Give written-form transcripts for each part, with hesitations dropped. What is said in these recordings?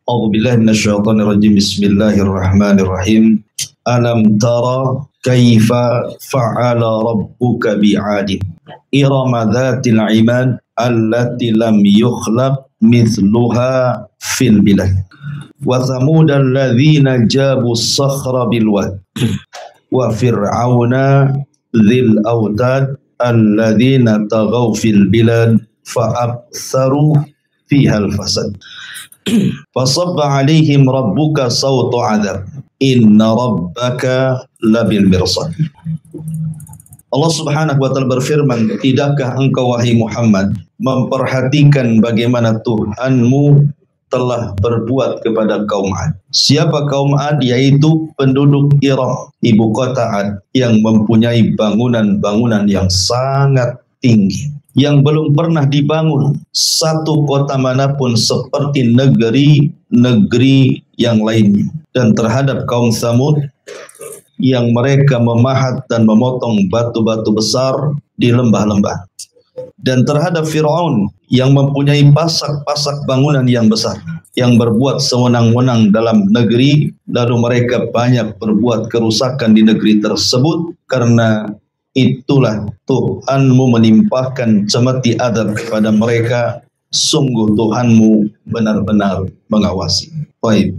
A'udzubillahi minasyaitonirrajim. Bismillahirrahmanirrahim. Alam tara kaifa fa'ala rabbuka bi'adin irama dhatil imad allati lam yukhlaq mithluha fil bilad wa thamud alladhina jabu as-sakhra bil wad wa fir'auna dhil autad alladhina taghaw fil bilad fa aktharu fiha al-fasad fasabba alaihim rabbuka sawta adab inna rabbaka labil mirsad. Allah Subhanahu wa taala berfirman, tidakkah engkau wahai Muhammad memperhatikan bagaimana Tuhanmu telah berbuat kepada kaum Ad. Siapa kaum Ad? Yaitu penduduk Iram, ibu kota Ad, yang mempunyai bangunan-bangunan yang sangat tinggi, yang belum pernah dibangun satu kota manapun seperti negeri-negeri yang lainnya. Dan terhadap kaum Tsamud yang mereka memahat dan memotong batu-batu besar di lembah-lembah. Dan terhadap Fir'aun yang mempunyai pasak-pasak bangunan yang besar, yang berbuat sewenang-wenang dalam negeri, lalu mereka banyak berbuat kerusakan di negeri tersebut. Karena itulah Tuhanmu menimpahkan cemeti adab kepada mereka. Sungguh Tuhanmu benar-benar mengawasi. Baik.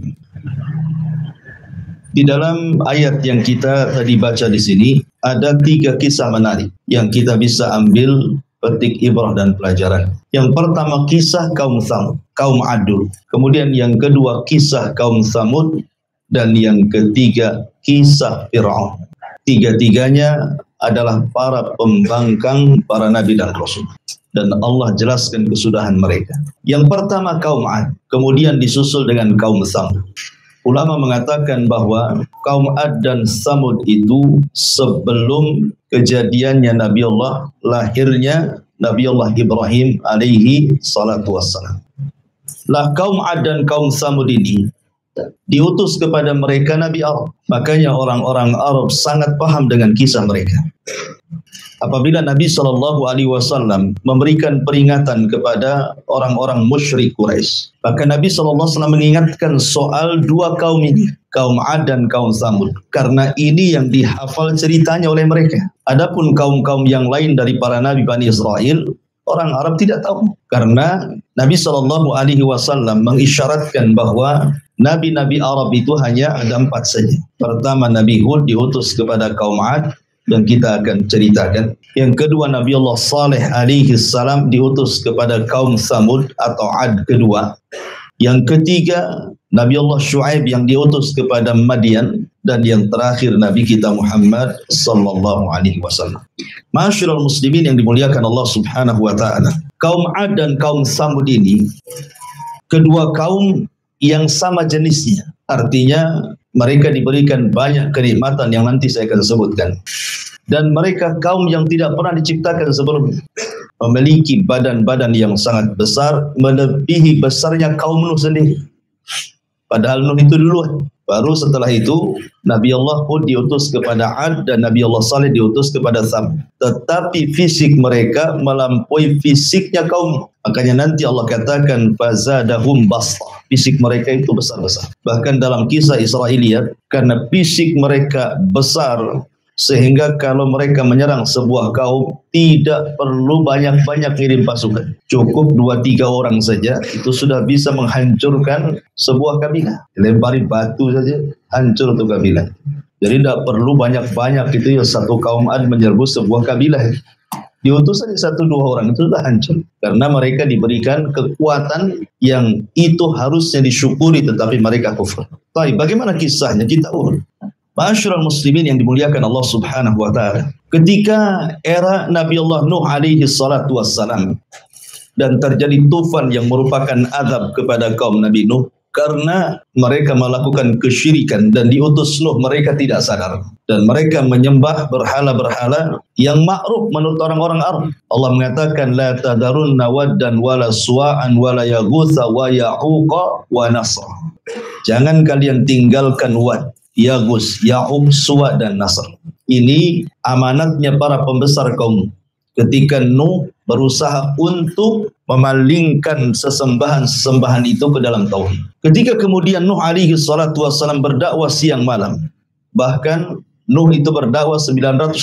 Di dalam ayat yang kita tadi baca di sini ada 3 kisah menarik yang kita bisa ambil petik ibrah dan pelajaran. Yang pertama kisah kaum Tsamud, kaum Adul. Kemudian yang kedua kisah kaum Tsamud, dan yang ketiga kisah Fir'aun. Tiga-tiganya adalah para pembangkang para nabi dan rasul. Dan Allah jelaskan kesudahan mereka. Yang pertama kaum Ad, kemudian disusul dengan kaum Tsamud. Ulama mengatakan bahwa kaum Ad dan Tsamud itu sebelum kejadiannya Nabi Allah, lahirnya Nabi Allah Ibrahim alaihi salatu wassalam. Lah kaum Ad dan kaum Tsamud ini diutus kepada mereka Nabi Arab. Makanya orang-orang Arab sangat paham dengan kisah mereka. Apabila Nabi SAW memberikan peringatan kepada orang-orang musyrik Quraisy, maka Nabi SAW mengingatkan soal 2 kaum ini, kaum Ad dan kaum Tsamud, karena ini yang dihafal ceritanya oleh mereka. Adapun kaum-kaum yang lain dari para nabi Bani Israel, orang Arab tidak tahu, karena Nabi SAW mengisyaratkan bahwa nabi-nabi Arab itu hanya ada 4 saja. Pertama, Nabi Hud diutus kepada kaum Ad, dan kita akan ceritakan. Yang kedua, Nabi Allah Saleh alaihi salam diutus kepada kaum Tsamud atau Ad kedua. Yang ketiga, Nabi Allah Syuaib yang diutus kepada Madian. Dan yang terakhir, Nabi kita Muhammad sallallahu alaihi wasallam. Ma'asyiral muslimin yang dimuliakan Allah Subhanahu wa taala. Kaum Ad dan kaum Tsamud ini kedua kaum yang sama jenisnya. Artinya mereka diberikan banyak kenikmatan yang nanti saya akan sebutkan. Dan mereka kaum yang tidak pernah diciptakan sebelumnya. Memiliki badan-badan yang sangat besar, melebihi besarnya kaum Nuh sendiri. Padahal Nuh itu duluan. Baru setelah itu Nabi Allah Hud diutus kepada Ad dan Nabi Allah Saleh diutus kepada Tsamud. Tetapi fisik mereka melampaui fisiknya kaum. Makanya nanti Allah katakan fazadahum basta. Fisik mereka itu besar-besar. Bahkan dalam kisah Israiliyat, karena fisik mereka besar sehingga kalau mereka menyerang sebuah kaum tidak perlu banyak-banyak kirim pasukan. Cukup 2-3 orang saja itu sudah bisa menghancurkan sebuah kabilah. Lempari batu saja hancur tuh kabilah. Jadi tidak perlu banyak-banyak itu ya satu kaum Ad menyerbu sebuah kabilah. Diutus saja 1-2 orang itu sudah hancur. Karena mereka diberikan kekuatan yang itu harusnya disyukuri tetapi mereka kufur. Baik, bagaimana kisahnya? Kita urut. Ma'asyiral muslimin yang dimuliakan Allah Subhanahu wa taala. Ketika era Nabi Allah Nuh alaihi salatu wassalam dan terjadi tufan yang merupakan azab kepada kaum Nabi Nuh karena mereka melakukan kesyirikan dan diutus Nuh mereka tidak sadar dan mereka menyembah berhala-berhala yang ma'ruf menurut orang-orang Arab. Allah mengatakan la tadarunna waddan wala suwa'an wala yaghutsa wa ya'uqa wa nasra. Jangan kalian tinggalkan Wad, Yagus, Ya'ub, Suwa dan Nasr. Ini amanatnya para pembesar kaum. Ketika Nuh berusaha untuk memalingkan sesembahan-sesembahan itu ke dalam tauhid. Ketika kemudian Nuh alaihi salatu wassalam berdakwah siang malam, bahkan Nuh itu berdakwah 950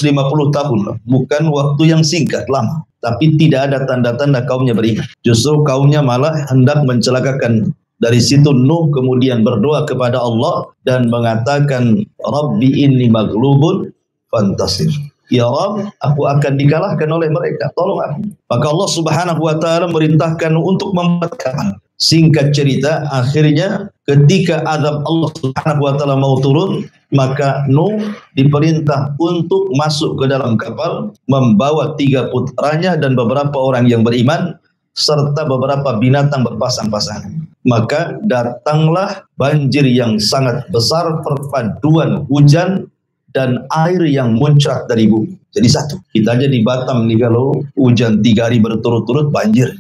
tahun, bukan waktu yang singkat, lama. Tapi tidak ada tanda-tanda kaumnya beriman. Justru kaumnya malah hendak mencelakakan. Dari situ Nuh kemudian berdoa kepada Allah dan mengatakan, Rabbi inni maghlubun fantasir. Ya Rabb, aku akan dikalahkan oleh mereka, tolong aku. Maka Allah subhanahu wa ta'ala merintahkan untuk membuat kapal. Singkat cerita, akhirnya ketika azab Allah subhanahu wa ta'ala mau turun, maka Nuh diperintah untuk masuk ke dalam kapal, membawa 3 putranya dan beberapa orang yang beriman, serta beberapa binatang berpasang-pasangan. Maka datanglah banjir yang sangat besar, perpaduan hujan dan air yang muncrat dari bumi. Jadi satu. Kita aja di Batam nih kalau hujan 3 hari berturut-turut banjir.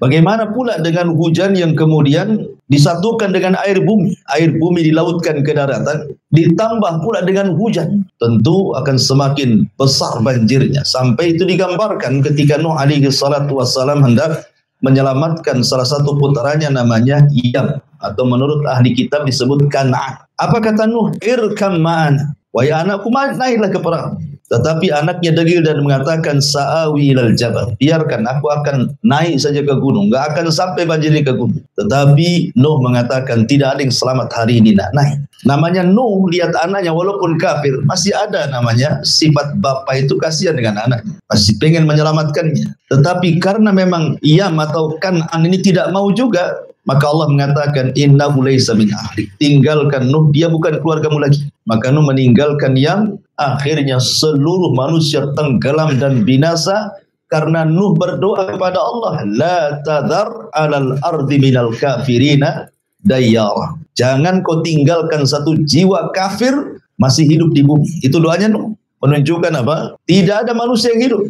Bagaimana pula dengan hujan yang kemudian disatukan dengan air bumi. Air bumi dilautkan ke daratan, ditambah pula dengan hujan. Tentu akan semakin besar banjirnya. Sampai itu digambarkan ketika Nuh alaihi salatu wassalam hendak menyelamatkan salah satu putranya namanya Iyam, atau menurut ahli kitab disebut Kan'an. Apa kata Nuh? Irkam ma'ana. Wahai anakku, naiklah ke perahu. Tetapi anaknya degil dan mengatakan, Sa'awi ilal jabal. Biarkan, aku akan naik saja ke gunung. Gak akan sampai banjir ke gunung. Tetapi Nuh mengatakan, tidak ada yang selamat hari ini nak naik. Namanya Nuh, lihat anaknya walaupun kafir, masih ada namanya sifat bapak itu kasihan dengan anaknya. Masih pengen menyelamatkannya. Tetapi karena memang Iyam atau Kan'an ini tidak mau juga, maka Allah mengatakan, innahu laysa min ahli. Tinggalkan Nuh, dia bukan keluargamu lagi. Maka Nuh meninggalkan Iyam. Akhirnya seluruh manusia tenggelam dan binasa karena Nuh berdoa kepada Allah, la tadhar alal ardi minal kafirina dayyara. Jangan kau tinggalkan satu jiwa kafir masih hidup di bumi. Itu doanya Nuh. Menunjukkan apa? Tidak ada manusia yang hidup.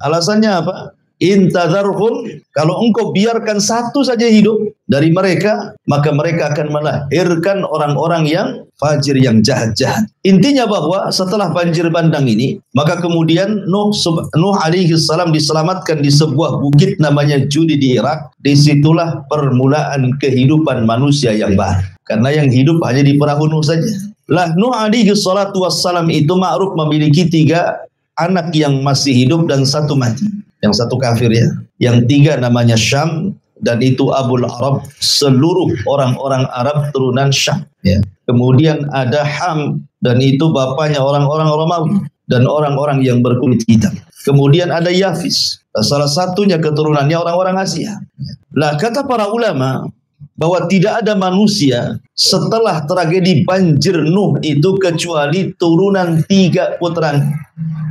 Alasannya apa? Intadharhum, kalau engkau biarkan satu saja hidup dari mereka, maka mereka akan melahirkan orang-orang yang fajir, yang jahat-jahat. Intinya bahwa setelah banjir bandang ini, maka kemudian Nuh alaihi salam diselamatkan di sebuah bukit namanya Judi di Irak. Disitulah permulaan kehidupan manusia yang baru. Karena yang hidup hanya di perahu Nuh saja. Lah Nuh alaihi salatu wassalam itu ma'ruf memiliki 3 anak yang masih hidup dan 1 mati. Yang 1 kafir ya. Yang 3 namanya Syam, dan itu Abul Arab, seluruh orang-orang Arab turunan Syam. Ya. Kemudian ada Ham, dan itu bapaknya orang-orang Romawi dan orang-orang yang berkulit hitam. Kemudian ada Yafis, salah satunya keturunannya orang-orang Asia. Nah, kata para ulama bahwa tidak ada manusia setelah tragedi banjir Nuh itu kecuali turunan 3 putranya,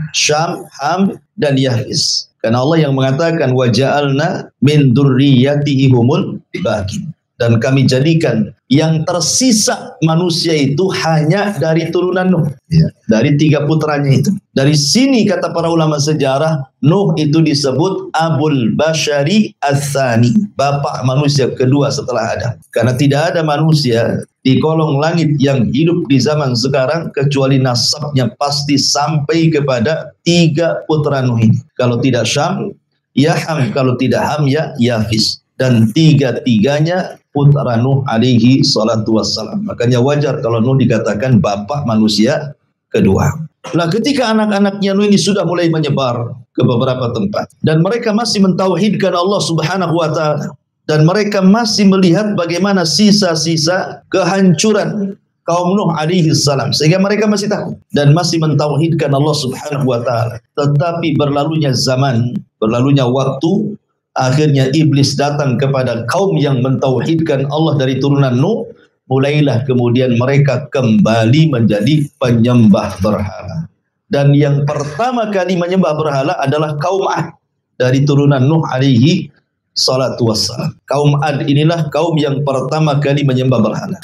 Syam, Ham, dan Yafis. Karena Allah yang mengatakan waja'alna min dzurriyyatihi humul baqin, dan kami jadikan yang tersisa manusia itu hanya dari turunan Nuh, ya, dari 3 putranya itu. Dari sini kata para ulama sejarah, Nuh itu disebut Abul Bashari Ats-Tsani, bapak manusia kedua setelah Adam. Karena tidak ada manusia di kolong langit yang hidup di zaman sekarang kecuali nasabnya pasti sampai kepada 3 putra Nuh ini. Kalau tidak Syam, ya Ham. Kalau tidak Ham, ya Yafis. Dan 3-tiganya putra Nuh alaihi salatu wassalam. Makanya wajar kalau Nuh dikatakan bapak manusia kedua. Nah, ketika anak-anaknya Nuh ini sudah mulai menyebar ke beberapa tempat, dan mereka masih mentauhidkan Allah subhanahu wa ta'ala, dan mereka masih melihat bagaimana sisa-sisa kehancuran kaum Nuh alaihi salam, sehingga mereka masih takut dan masih mentauhidkan Allah subhanahu wa ta'ala. Tetapi berlalunya zaman, berlalunya waktu, akhirnya iblis datang kepada kaum yang mentauhidkan Allah dari turunan Nuh. Mulailah kemudian mereka kembali menjadi penyembah berhala. Dan yang pertama kali menyembah berhala adalah kaum Ad dari turunan Nuh alaihi salatu wassalam. Kaum Ad inilah kaum yang pertama kali menyembah berhala.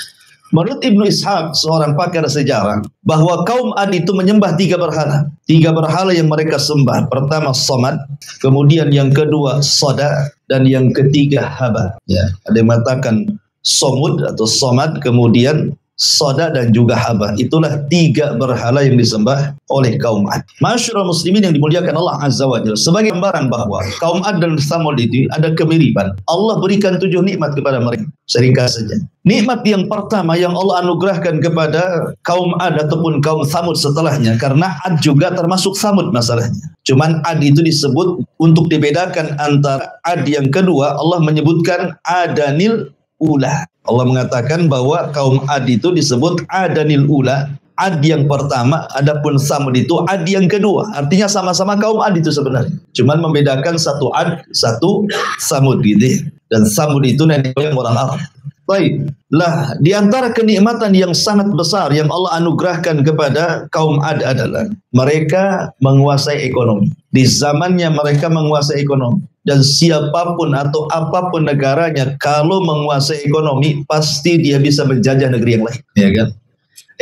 Menurut Ibnu Ishaq, seorang pakar sejarah, bahwa kaum Ad itu menyembah 3 berhala. 3 berhala yang mereka sembah. Pertama Somad, kemudian yang kedua Soda, dan yang ketiga Haba. Ya, ada yang mengatakan Somud atau Somad, kemudian Soda dan juga Haba. Itulah 3 berhala yang disembah oleh kaum Ad. Masyarul muslimin yang dimuliakan Allah Azza wa Jalla, sebagai gambaran bahwa kaum Ad dan Samud itu ada kemiripan. Allah berikan 7 nikmat kepada mereka. Seringkas saja. Nikmat yang pertama yang Allah anugerahkan kepada kaum Ad ataupun kaum Samud setelahnya, karena Ad juga termasuk Samud masalahnya. Cuman Ad itu disebut untuk dibedakan antara Ad yang kedua, Allah menyebutkan Adanil Ula. Allah mengatakan bahwa kaum Ad itu disebut Adanil Ula. Ad yang pertama, adapun Samud itu Ad yang kedua. Artinya sama-sama kaum Ad itu sebenarnya. Cuman membedakan satu Ad, satu Samud gitu. Dan Samud itu nenek moyang orang Arab. Baik, lah di antara kenikmatan yang sangat besar yang Allah anugerahkan kepada kaum Ad adalah mereka menguasai ekonomi. Di zamannya mereka menguasai ekonomi. Dan siapapun atau apapun negaranya, kalau menguasai ekonomi, pasti dia bisa menjajah negeri yang lain, ya kan?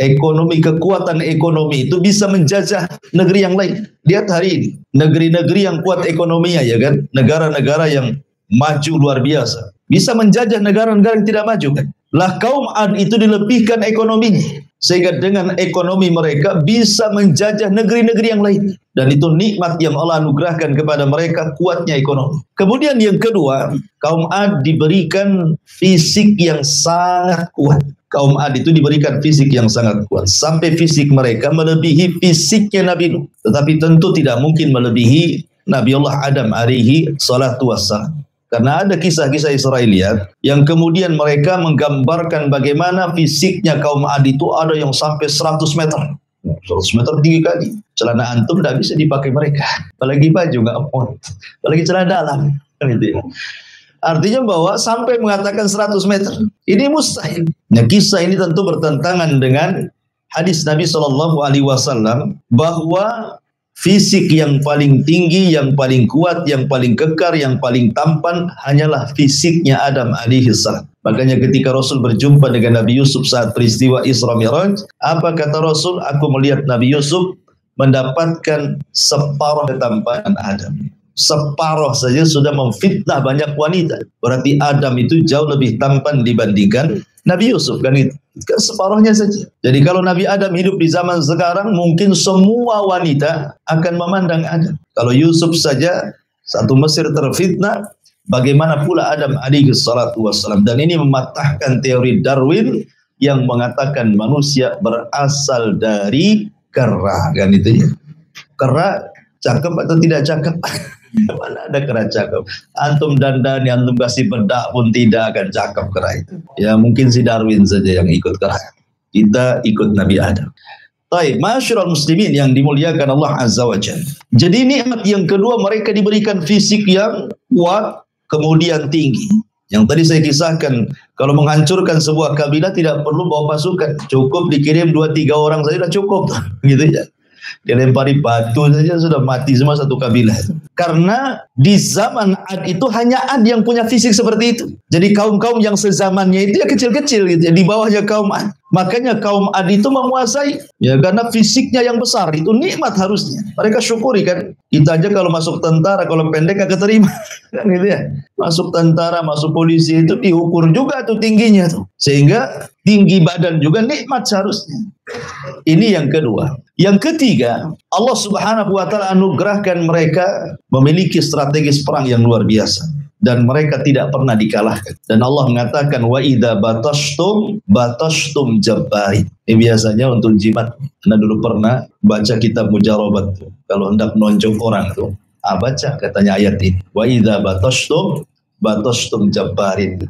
Ekonomi, kekuatan ekonomi itu bisa menjajah negeri yang lain. Lihat hari ini, negeri-negeri yang kuat ekonominya, ya kan? Negara-negara yang maju luar biasa, bisa menjajah negara-negara yang tidak maju, kan? Lah kaum Ad itu dilebihkan ekonominya, sehingga dengan ekonomi mereka bisa menjajah negeri-negeri yang lain. Dan itu nikmat yang Allah anugerahkan kepada mereka, kuatnya ekonomi. Kemudian yang kedua, kaum Ad diberikan fisik yang sangat kuat. Kaum Ad itu diberikan fisik yang sangat kuat. Sampai fisik mereka melebihi fisiknya Nabi Nuh. Tetapi tentu tidak mungkin melebihi Nabi Allah Adam alaihi salatu wassalam. Karena ada kisah-kisah Israiliyat yang kemudian mereka menggambarkan bagaimana fisiknya kaum Ad itu ada yang sampai 100 meter. 100 meter tinggi kali. Celana antum tidak bisa dipakai mereka. Apalagi baju nggak on. Apalagi celana dalam. Kan itu ya. Artinya bahwa sampai mengatakan 100 meter. Ini mustahil. Nah, kisah ini tentu bertentangan dengan hadis Nabi SAW bahwa fisik yang paling tinggi, yang paling kuat, yang paling kekar, yang paling tampan hanyalah fisiknya Adam alaihi salam. Makanya ketika Rasul berjumpa dengan Nabi Yusuf saat peristiwa Isra Mi'raj, apa kata Rasul? Aku melihat Nabi Yusuf mendapatkan separuh ketampanan Adam. Separuh saja sudah memfitnah banyak wanita. Berarti Adam itu jauh lebih tampan dibandingkan Nabi Yusuf, kan itu. Kan separuhnya saja. Jadi kalau Nabi Adam hidup di zaman sekarang, mungkin semua wanita akan memandang Adam. Kalau Yusuf saja satu Mesir terfitnah, bagaimana pula Adam alaihi salatu wassalam. Dan ini mematahkan teori Darwin yang mengatakan manusia berasal dari kera, kan itu ya. Kera cakep atau tidak cakep? Mana ada kera cakep? Antum dandan, antum kasih bedak pun tidak akan cakep kera itu. Ya mungkin si Darwin saja yang ikut kera. Kita ikut Nabi Adam. Baik, masyarul muslimin yang dimuliakan Allah Azza wa Jalla. Jadi nikmat yang kedua, mereka diberikan fisik yang kuat, kemudian tinggi. Yang tadi saya kisahkan, kalau menghancurkan sebuah kabilah tidak perlu bawa pasukan. Cukup dikirim 2-3 orang saja sudah cukup. Gitu ya. Dilempari batu saja sudah mati semua satu kabilah. Karena di zaman Ad itu hanya Ad yang punya fisik seperti itu. Jadi kaum-kaum yang sezamannya itu ya kecil-kecil gitu ya, di bawahnya kaum Ad. Makanya kaum Ad itu menguasai, ya karena fisiknya yang besar, itu nikmat harusnya. Mereka syukuri kan. Kita aja kalau masuk tentara, kalau pendek gak keterima. Kan gitu ya. Masuk tentara, masuk polisi itu diukur juga tuh tingginya tuh. Sehingga tinggi badan juga nikmat seharusnya. Ini yang kedua. Yang ketiga, Allah Subhanahu wa taala anugerahkan mereka memiliki strategis perang yang luar biasa. Dan mereka tidak pernah dikalahkan. Dan Allah mengatakan wa idza batashtum jabbarin. Ini biasanya untuk jimat. Anda dulu pernah baca kitab Mujarabat tuh. Kalau hendak nonjok orang tuh, baca katanya ayat ini. Wa idza batashtum jabbarin.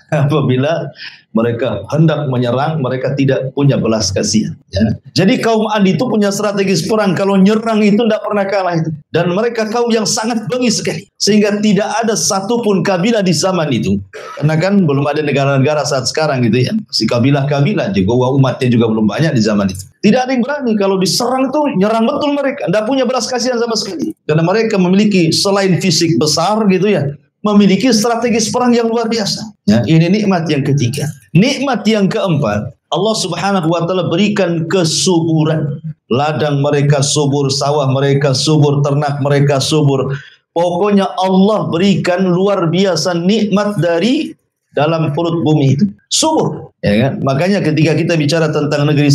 Apabila mereka hendak menyerang, mereka tidak punya belas kasihan. Ya. Jadi kaum Ad itu punya strategis perang. Kalau nyerang itu tidak pernah kalah itu. Dan mereka kaum yang sangat bengis sekali. Sehingga tidak ada satupun kabilah di zaman itu. Karena kan belum ada negara-negara saat sekarang gitu ya. Si kabilah-kabilah juga umatnya juga belum banyak di zaman itu. Tidak ada yang berani. Kalau diserang itu nyerang betul mereka. Tidak punya belas kasihan sama sekali. Karena mereka memiliki selain fisik besar gitu ya, memiliki strategis perang yang luar biasa. Ya, ini nikmat yang ketiga. Nikmat yang keempat, Allah Subhanahu wa taala berikan kesuburan. Ladang mereka subur, sawah mereka subur, ternak mereka subur. Pokoknya Allah berikan luar biasa nikmat dari dalam perut bumi itu. Subur. Ya kan? Makanya ketika kita bicara tentang negeri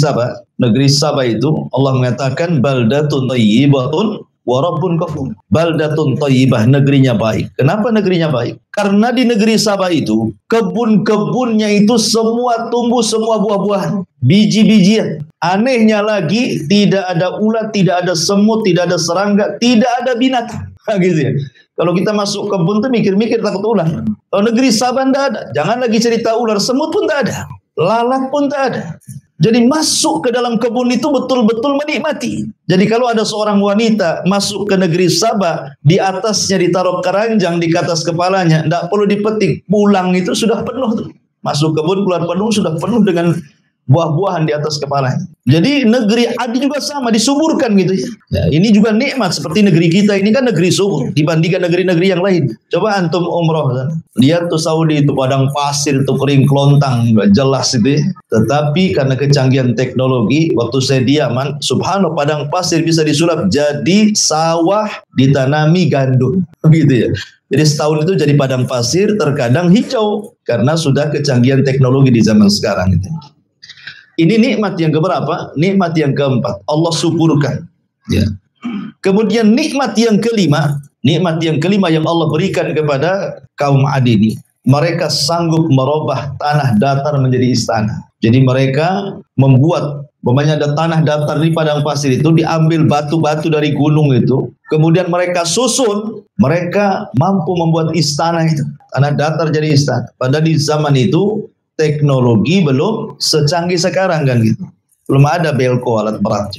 Sabah itu Allah mengatakan baldatun thayyibatun wa rabbun ghafur. Baldatun thayyibah, negerinya baik. Kenapa negerinya baik? Karena di negeri Sabah itu kebun-kebunnya itu semua tumbuh semua buah-buahan, biji-bijian. Anehnya lagi tidak ada ulat, tidak ada semut, tidak ada serangga, tidak ada binatang. Gitu ya. Kalau kita masuk kebun tuh mikir-mikir takut ular. Kalau negeri Sabah tidak ada. Jangan lagi cerita ular, semut pun tidak ada. Lalat pun tak ada. Jadi masuk ke dalam kebun itu betul-betul menikmati. Jadi kalau ada seorang wanita masuk ke negeri Sabah, di atasnya ditaruh keranjang di atas kepalanya, tidak perlu dipetik, pulang itu sudah penuh tuh. Masuk kebun keluar penuh, sudah penuh dengan buah-buahan di atas kepalanya. Jadi negeri Adi juga sama, disuburkan gitu ya. Ya, ini juga nikmat seperti negeri kita ini kan negeri subur dibandingkan negeri-negeri yang lain. Coba antum umroh, lihat tuh Saudi itu padang pasir itu kering kelontang, nggak jelas itu ya. Tetapi karena kecanggihan teknologi, waktu saya di Yaman, subhanallah padang pasir bisa disulap jadi sawah ditanami gandum, gitu ya. Jadi setahun itu jadi padang pasir, terkadang hijau karena sudah kecanggihan teknologi di zaman sekarang itu. Ini nikmat yang keberapa? Nikmat yang keempat. Allah suburkan. Ya. Kemudian nikmat yang kelima yang Allah berikan kepada kaum Ad ini. Mereka sanggup merubah tanah datar menjadi istana. Jadi mereka membuat, umpamanya ada tanah datar di padang pasir itu, diambil batu-batu dari gunung itu. Kemudian mereka susun, mereka mampu membuat istana itu. Tanah datar jadi istana. Padahal di zaman itu, teknologi belum secanggih sekarang kan gitu. Belum ada belko alat berat.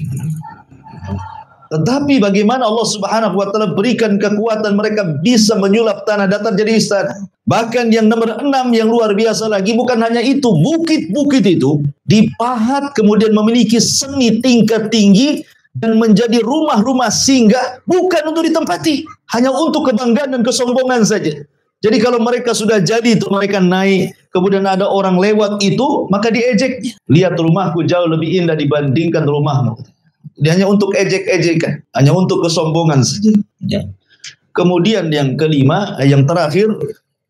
Tetapi bagaimana Allah Subhanahu wa taala berikan kekuatan mereka bisa menyulap tanah datar jadi istana. Bahkan yang nomor 6 yang luar biasa lagi bukan hanya itu, bukit-bukit itu dipahat kemudian memiliki seni tingkat tinggi dan menjadi rumah-rumah singgah bukan untuk ditempati, hanya untuk kebanggaan dan kesombongan saja. Jadi kalau mereka sudah jadi itu mereka naik, kemudian ada orang lewat itu, maka diejeknya. Lihat rumahku jauh lebih indah dibandingkan rumahmu. Dia hanya untuk ejek-ejekan, hanya untuk kesombongan saja. Ya. Kemudian yang kelima, yang terakhir,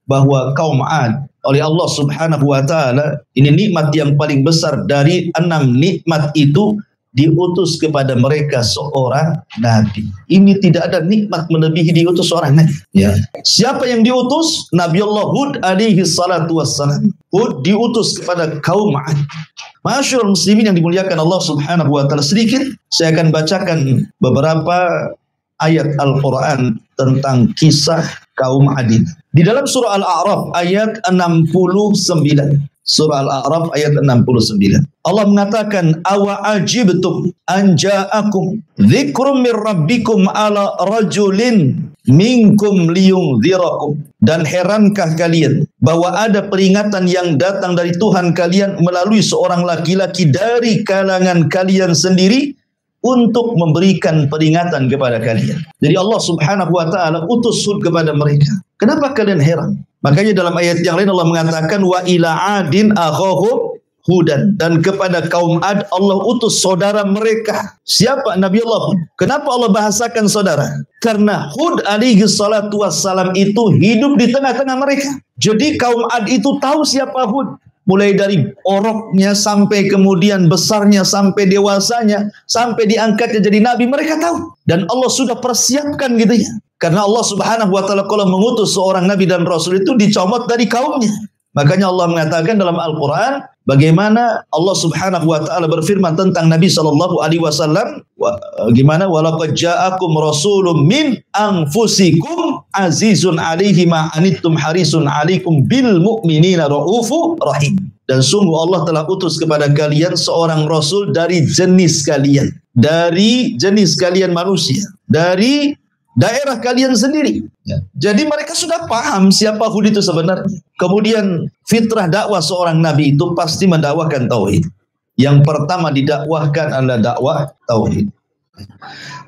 bahwa kaum Ad oleh Allah Subhanahu wa taala, ini nikmat yang paling besar dari 6 nikmat itu, diutus kepada mereka seorang nabi. Ini tidak ada nikmat melebihi diutus seorang nabi. Ya. Siapa yang diutus? Nabiullah Hud alaihi salatu wassalam. Hud diutus kepada kaum Ad. Masyaallah muslimin yang dimuliakan Allah Subhanahu wa taala, sedikit saya akan bacakan beberapa ayat Al-Qur'an tentang kisah kaum Ad. Di dalam surah Al-A'raf ayat 69. Surah Al-A'raf ayat 69. Allah mengatakan, awa ajibtum an ja'akum dzikrum mir rabbikum ala rajulin minkum liyunzirakum. Dan herankah kalian bahwa ada peringatan yang datang dari Tuhan kalian melalui seorang laki-laki dari kalangan kalian sendiri untuk memberikan peringatan kepada kalian. Jadi Allah Subhanahu wa taala utus Hud kepada mereka. Kenapa kalian heran? Makanya dalam ayat yang lain Allah mengatakan wa ila adin akhahum Hudan, dan kepada kaum Ad Allah utus saudara mereka. Siapa? Nabi Allah Hud. Kenapa Allah bahasakan saudara? Karena Hud alaihi salatu wassalam itu hidup di tengah-tengah mereka. Jadi kaum Ad itu tahu siapa Hud. Mulai dari oroknya sampai kemudian besarnya sampai dewasanya sampai diangkatnya jadi nabi, mereka tahu. Dan Allah sudah persiapkan gitu ya. Karena Allah Subhanahu wa taala kalau mengutus seorang nabi dan rasul itu dicomot dari kaumnya. Makanya Allah mengatakan dalam Al-Quran bagaimana Allah Subhanahu wa taala berfirman tentang Nabi sallallahu alaihi wasallam, gimana walaqad ja'akum rasulun min anfusikum azizun 'alaihi ma anittum harisun 'alaikum bil mu'minina raufur rahim. Dan sungguh Allah telah utus kepada kalian seorang rasul dari jenis kalian manusia, dari daerah kalian sendiri. Ya. Jadi mereka sudah paham siapa Hud itu sebenarnya. Kemudian fitrah dakwah seorang nabi itu pasti mendakwakan tauhid. Yang pertama didakwahkan adalah dakwah tauhid.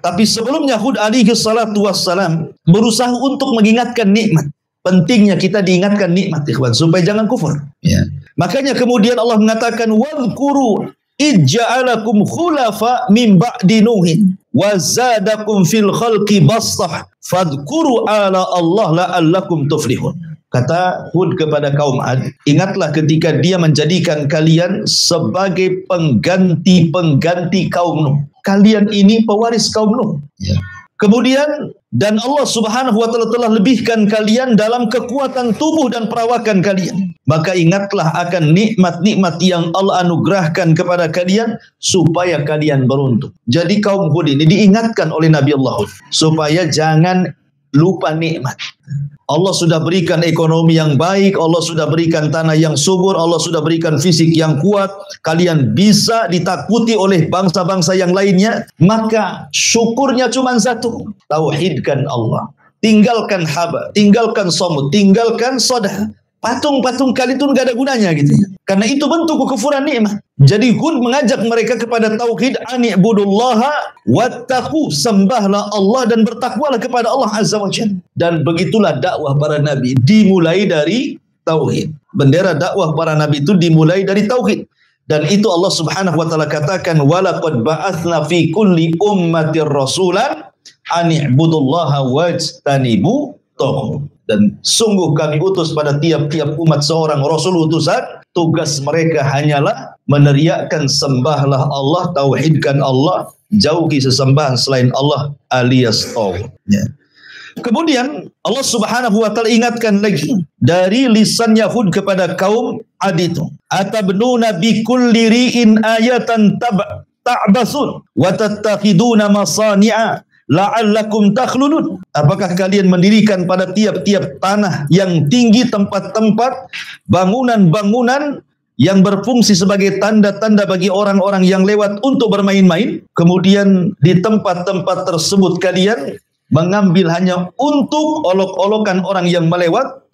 Tapi sebelumnya Hud alaihi salatu wassalam berusaha untuk mengingatkan nikmat. Pentingnya kita diingatkan nikmat, ikhwan, supaya jangan kufur. Ya. Makanya kemudian Allah mengatakan wadhkuru ij'alakum khulafa min ba'di nuhin wa zadakum fil khalqi bastah fadhkuru ala Allah la'allakum tuflihun. Kata Hud kepada kaum Ad, ingatlah ketika dia menjadikan kalian sebagai pengganti-pengganti kaum Nuh. Kalian ini pewaris kaum Nuh. Ya. Kemudian, dan Allah Subhanahu wa Ta'ala telah lebihkan kalian dalam kekuatan tubuh dan perawakan kalian. Maka ingatlah akan nikmat-nikmat yang Allah anugerahkan kepada kalian supaya kalian beruntung. Jadi kaum Hud ini diingatkan oleh Nabi Allah Hud supaya jangan lupa nikmat. Allah sudah berikan ekonomi yang baik, Allah sudah berikan tanah yang subur, Allah sudah berikan fisik yang kuat. Kalian bisa ditakuti oleh bangsa-bangsa yang lainnya. Maka syukurnya cuma satu, tauhidkan Allah. Tinggalkan haba, tinggalkan somut, tinggalkan sodah. Patung-patung kali itu nggak ada gunanya gitu. Karena itu bentuk kekufuran nikmat. Jadi Hud mengajak mereka kepada tauhid, ani'budullaha wattaqu, sembahlah Allah dan bertakwalah kepada Allah Azza wa Jalla. Dan begitulah dakwah para nabi, dimulai dari tauhid. Bendera dakwah para nabi itu dimulai dari tauhid. Dan itu Allah Subhanahu wa Ta'ala katakan, walaqad ba'atsna fi kulli ummatir rasulan ani'budullaha wajtanibu taghut. Dan sungguh kami utus pada tiap-tiap umat seorang Rasul utusan. Tugas mereka hanyalah meneriakkan sembahlah Allah, tauhidkan Allah, jauhi sesembahan selain Allah alias tauhid. Ya. Kemudian Allah Subhanahu wa Ta'ala ingatkan lagi dari lisan Yahud kepada kaum Ad itu. Atabnuna bi kulli ri'in ayatan ta'basun wa tattakhiduna masani'a la'allakum takhludun. Apakah kalian mendirikan pada tiap-tiap tanah yang tinggi tempat-tempat bangunan-bangunan yang berfungsi sebagai tanda-tanda bagi orang-orang yang lewat untuk bermain-main? Kemudian di tempat-tempat tersebut kalian mengambil hanya untuk olok-olokan orang yang melewat,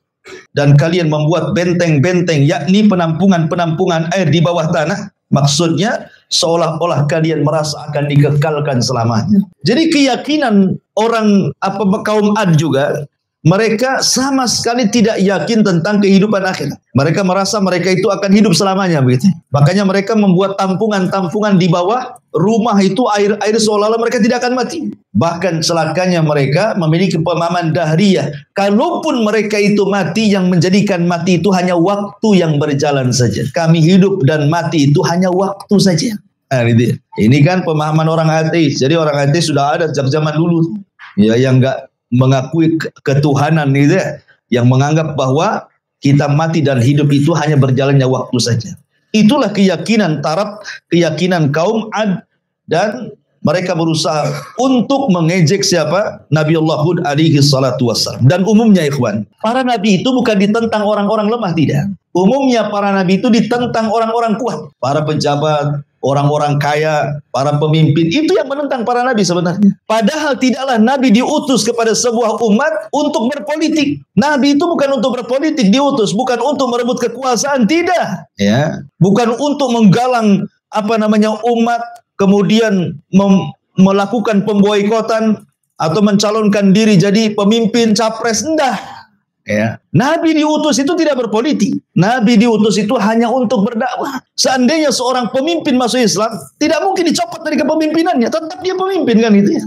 dan kalian membuat benteng-benteng, yakni penampungan-penampungan air di bawah tanah. Maksudnya seolah-olah kalian merasa akan dikekalkan selamanya. Jadi keyakinan orang kaum Ad juga, mereka sama sekali tidak yakin tentang kehidupan akhirat. Mereka merasa mereka itu akan hidup selamanya begitu. Makanya mereka membuat tampungan-tampungan di bawah rumah itu, air seolah-olah mereka tidak akan mati. Bahkan celakanya mereka memiliki pemahaman dahriyah. Kalaupun mereka itu mati, yang menjadikan mati itu hanya waktu yang berjalan saja. Kami hidup dan mati itu hanya waktu saja. Nah, ini kan pemahaman orang ateis. Jadi orang ateis sudah ada sejak zaman dulu. Ya, yang enggak mengakui ketuhanan itu, yang menganggap bahwa kita mati dan hidup itu hanya berjalannya waktu saja. Itulah keyakinan keyakinan kaum Ad, dan mereka berusaha untuk mengejek siapa? Nabi Allah Hud alaihi salatu wassalam. Dan umumnya ikhwan, para nabi itu bukan ditentang orang-orang lemah, tidak. Umumnya para nabi itu ditentang orang-orang kuat, para pejabat, orang-orang kaya, para pemimpin, itu yang menentang para nabi sebenarnya. Padahal tidaklah nabi diutus kepada sebuah umat untuk berpolitik. Nabi itu bukan untuk berpolitik diutus, bukan untuk merebut kekuasaan, tidak. Ya, bukan untuk menggalang umat, kemudian melakukan pemboikotan atau mencalonkan diri jadi pemimpin capres, enggak. Ya. Nabi diutus itu tidak berpolitik. Nabi diutus itu hanya untuk berdakwah. Seandainya seorang pemimpin masuk Islam, tidak mungkin dicopot dari kepemimpinannya, tetap dia pemimpin kan itu ya.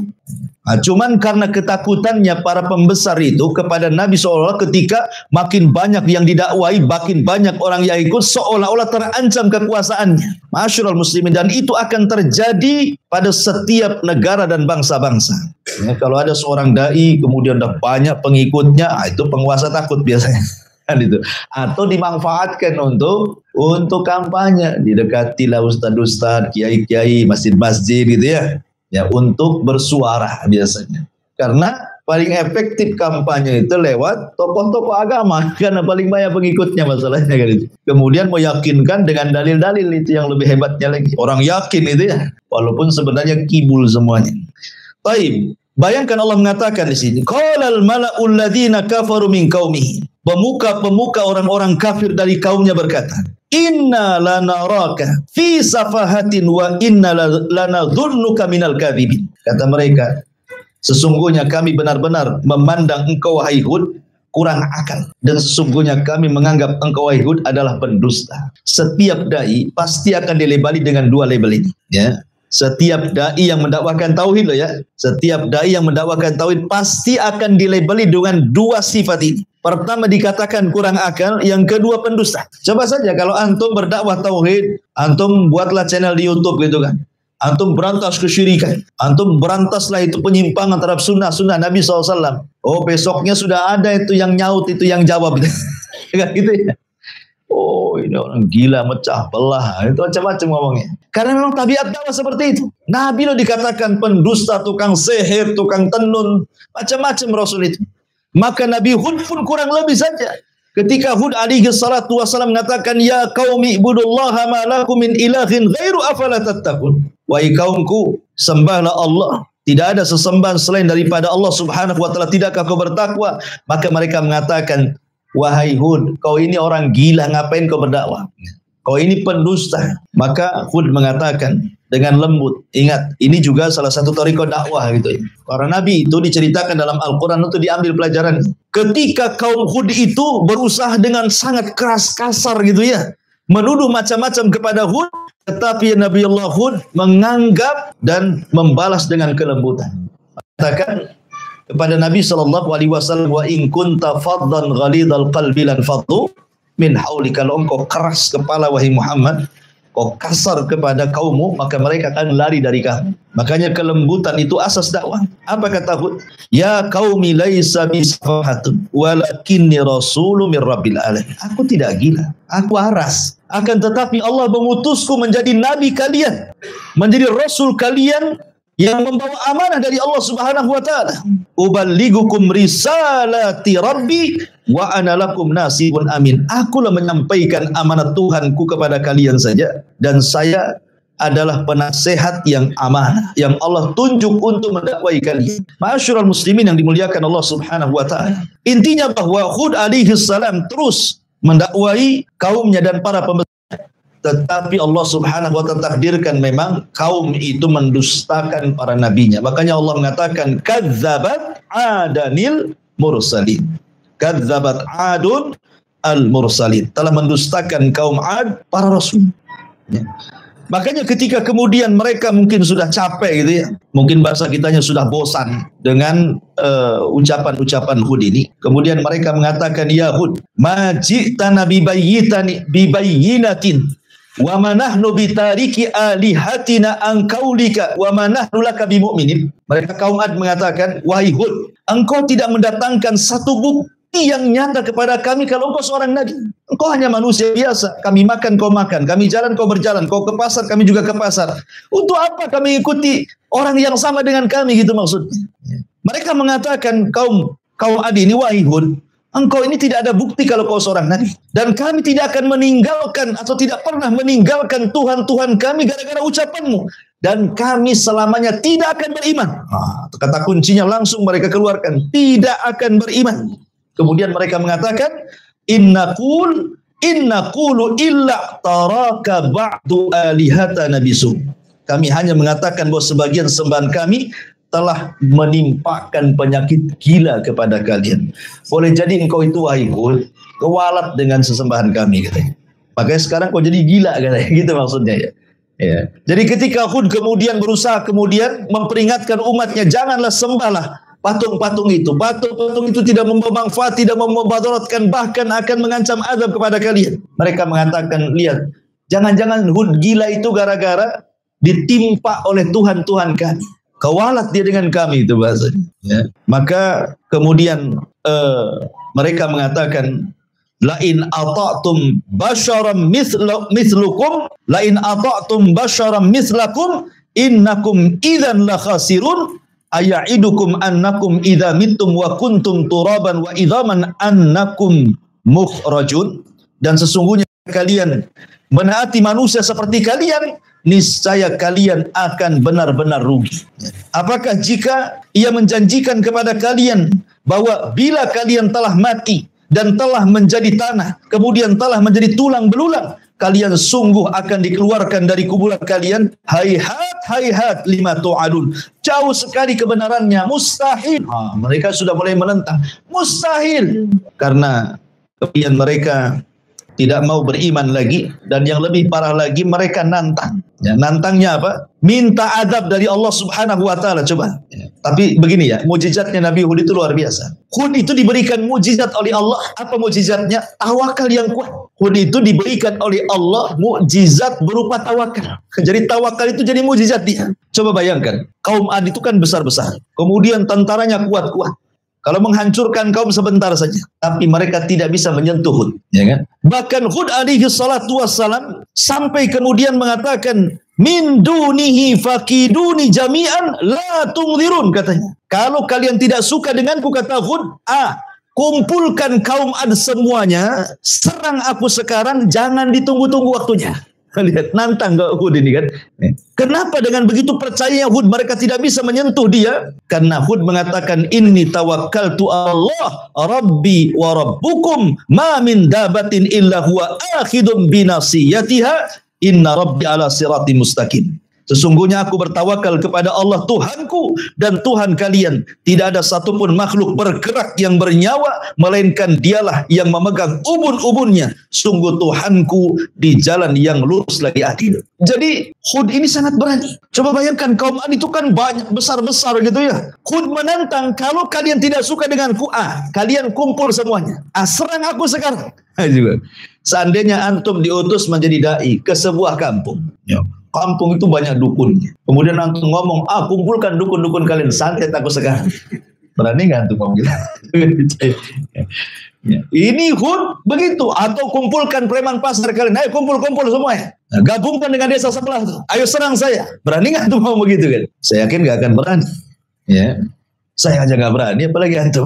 Nah, cuman karena ketakutannya para pembesar itu kepada Nabi, seolah-olah ketika makin banyak yang didakwai, makin banyak orang yang ikut, seolah-olah terancam kekuasaannya. Masyarul muslimin, dan itu akan terjadi pada setiap negara dan bangsa-bangsa. Ya, kalau ada seorang dai kemudian ada banyak pengikutnya, itu penguasa takut biasanya. Kan itu. Atau dimanfaatkan untuk kampanye, didekatilah ustadz-ustadz, kiai-kiai, masjid-masjid gitu ya. Ya, untuk bersuara biasanya. Karena paling efektif kampanye itu lewat tokoh-tokoh agama, karena paling banyak pengikutnya masalahnya kan itu. Kemudian meyakinkan dengan dalil-dalil, itu yang lebih hebatnya lagi. Orang yakin itu ya, walaupun sebenarnya kibul semuanya. Baik, bayangkan Allah mengatakan di sini, qalal mala'ul ladzina kafaru min qaumihi. Pemuka-pemuka orang-orang kafir dari kaumnya berkata, inna lanaraka fi safahatin wa inna lanadhunnuka minal kadhibin. Kata mereka, sesungguhnya kami benar-benar memandang engkau wahai Hud kurang akal, dan sesungguhnya kami menganggap engkau wahai Hud adalah pendusta. Setiap dai pasti akan dilabeli dengan dua label ini, ya. Setiap dai yang mendakwakan tauhid loh ya. Setiap dai yang mendakwakan tauhid pasti akan dilabeli dengan dua sifat ini. Pertama dikatakan kurang akal, yang kedua pendusta. Coba saja kalau antum berdakwah tauhid, antum buatlah channel di YouTube gitu kan. Antum berantas kesyirikan, antum berantaslah itu penyimpangan terhadap sunnah Nabi SAW. Oh, besoknya sudah ada itu yang nyaut, itu yang jawab. Gitu ya. Oh, ini orang gila, mecah belah, itu macam-macam ngomongnya. Karena memang tabiat dakwah seperti itu. Nabi lo dikatakan pendusta, tukang sihir, tukang tenun, macam-macam Rasul itu. Maka Nabi Hud pun kurang lebih saja. Ketika Hud alaihi salatu wasallam mengatakan, ya qaumi ibudullaha ma lakum min ilahin ghairu afala tattaqun. Wahai kaumku, sembahlah Allah. Tidak ada sesembahan selain daripada Allah Subhanahu wa taala. Tidakkah kau bertakwa? Maka mereka mengatakan, wahai Hud, kau ini orang gila, ngapain kau berdakwah? Kau ini pendusta. Maka Hud mengatakan dengan lembut, ingat, ini juga salah satu thariqah dakwah gitu ya. Para nabi itu diceritakan dalam Al-Quran untuk diambil pelajaran. Ketika kaum Hud itu berusaha dengan sangat keras, kasar gitu ya, menuduh macam-macam kepada Hud, tetapi Nabi Allah Hud menganggap dan membalas dengan kelembutan. Katakan kepada Nabi SAW, wa in kunta faddan ghalidhal qalbi lan faddu min hauli. Kalau engkau keras kepala wahai Muhammad, kau kasar kepada kaummu, maka mereka akan lari dari kamu. Makanya kelembutan itu asas dakwah. Apa kata Hud? Ya qaumi laisa bisafahatun walakinni rasulun mir rabbil alamin. Aku tidak gila, aku waras. Akan tetapi Allah mengutusku menjadi nabi kalian, menjadi rasul kalian yang membawa amanah dari Allah Subhanahu wa taala. Uballigukum risalati rabbi wa ana lakum nasibun amin. Akulah menyampaikan amanat Tuhanku kepada kalian saja, dan saya adalah penasehat yang amanah yang Allah tunjuk untuk mendakwai kalian. Ma'asyiral muslimin yang dimuliakan Allah Subhanahu wa taala. Intinya bahwa Hud alaihi salam terus mendakwai kaumnya dan para pembesar. Tetapi Allah Subhanahu wa taala takdirkan memang kaum itu mendustakan para nabinya. Makanya Allah mengatakan kadzabat adanil mursalin. Kadzabat adun al mursalin. Telah mendustakan kaum Ad para rasul. Ya. Makanya ketika kemudian mereka mungkin sudah capek gitu ya. Mungkin bahasa kitanya sudah bosan dengan ucapan-ucapan Hud ini. Kemudian mereka mengatakan, ya Hud, ma ji'tana bibayyinatin wa ma nahnu bitariki alihatina an qaulika wa ma nahnu laka bimu'minin. Mereka kaum Ad mengatakan, wahai Hud, engkau tidak mendatangkan satu bukti yang nyata kepada kami kalau engkau seorang nabi. Engkau hanya manusia biasa. Kami makan, kau makan. Kami jalan, kau berjalan. Kau ke pasar, kami juga ke pasar. Untuk apa kami ikuti orang yang sama dengan kami, gitu maksudnya. Mereka mengatakan kaum Ad ini, wahai Hud, engkau ini tidak ada bukti kalau kau seorang nabi. Dan kami tidak akan meninggalkan atau tidak pernah meninggalkan Tuhan-Tuhan kami gara-gara ucapanmu. Dan kami selamanya tidak akan beriman. Kata kuncinya langsung mereka keluarkan. Tidak akan beriman. Kemudian mereka mengatakan, Inna qulu illa taraka ba'du alihatana bisu. Kami hanya mengatakan bahwa sebagian sembahan kami telah menimpakan penyakit gila kepada kalian. Boleh jadi engkau itu, wahai Hud, kewalat dengan sesembahan kami, katanya. Makanya sekarang kau jadi gila, katanya. Gitu maksudnya ya. Ya. Jadi ketika Hud kemudian berusaha memperingatkan umatnya, janganlah sembahlah patung-patung itu. Patung-patung itu tidak membawa manfaat, tidak memudaratkan, bahkan akan mengancam azab kepada kalian. Mereka mengatakan, lihat, jangan-jangan Hud gila itu gara-gara ditimpa oleh Tuhan-Tuhan kami. Kewalat dia dengan kami, itu bahasanya. Ya. Maka kemudian mereka mengatakan, lain ata'tum basyaram mislukum, lain ata'tum basyaram mislakum, innakum idzan la khasirun. Aya'idukum annakum idza mittum wa kuntum turaban wa idzaman annakum mukhrajun. Dan sesungguhnya kalian menaati manusia seperti kalian, niscaya kalian akan benar-benar rugi. Apakah jika ia menjanjikan kepada kalian bahwa bila kalian telah mati dan telah menjadi tanah, kemudian telah menjadi tulang belulang, kalian sungguh akan dikeluarkan dari kuburan kalian? Hayhat lima tu'adun. Jauh sekali kebenarannya, mustahil. Mereka sudah mulai menentang, mustahil. Karena kemudian mereka tidak mau beriman lagi, dan yang lebih parah lagi mereka nantang. Ya, nantangnya apa? Minta azab dari Allah Subhanahu wa taala, coba. Ya. Tapi begini ya, mukjizatnya Nabi Hud itu luar biasa. Hud itu diberikan mukjizat oleh Allah. Apa mukjizatnya? Tawakal yang kuat. Hud itu diberikan oleh Allah mukjizat berupa tawakal. Jadi tawakal itu jadi mukjizat dia. Coba bayangkan, kaum Ad itu kan besar-besar. Kemudian tentaranya kuat-kuat. Kalau menghancurkan kaum sebentar saja, tapi mereka tidak bisa menyentuh Hud, ya kan? Bahkan Hud alaihi salatu wassalam sampai kemudian mengatakan, min dunihi fakiduni jami'an la tungzirun, katanya. Kalau kalian tidak suka denganku, kata Hud, kumpulkan kaum Ad semuanya, serang aku sekarang, jangan ditunggu-tunggu waktunya. Lihat, nantang ke Hud ini kan. Kenapa dengan begitu percaya Hud mereka tidak bisa menyentuh dia? Karena Hud mengatakan, inni tawakkaltu Allah Rabbi wa Rabbukum ma min dabatin illa huwa akhidun binasiyatiha inna Rabbi ala sirati mustaqim. Sesungguhnya aku bertawakal kepada Allah Tuhanku dan Tuhan kalian. Tidak ada satupun makhluk bergerak yang bernyawa, melainkan dialah yang memegang ubun-ubunnya. Sungguh Tuhanku di jalan yang lurus lagi adil. Jadi Hud ini sangat berani. Coba bayangkan, kaum Ad itu kan banyak, besar-besar gitu ya. Hud menantang, kalau kalian tidak suka denganku, kalian kumpul semuanya. Serang aku sekarang. Seandainya antum diutus menjadi dai ke sebuah kampung, ya. Kampung itu banyak dukunnya. Kemudian antum ngomong, kumpulkan dukun-dukun kalian, santet aku sekarang. Berani nggak antum ngomong gitu? Ya. Ini Hud begitu. Atau kumpulkan preman pasar kalian, ayo kumpul-kumpul semuanya. Nah, gabungkan dengan desa sebelah tuh. Ayo serang saya. Berani nggak antum ngomong begitu kan? Saya yakin nggak akan berani. Ya. Saya aja nggak berani, apalagi antum.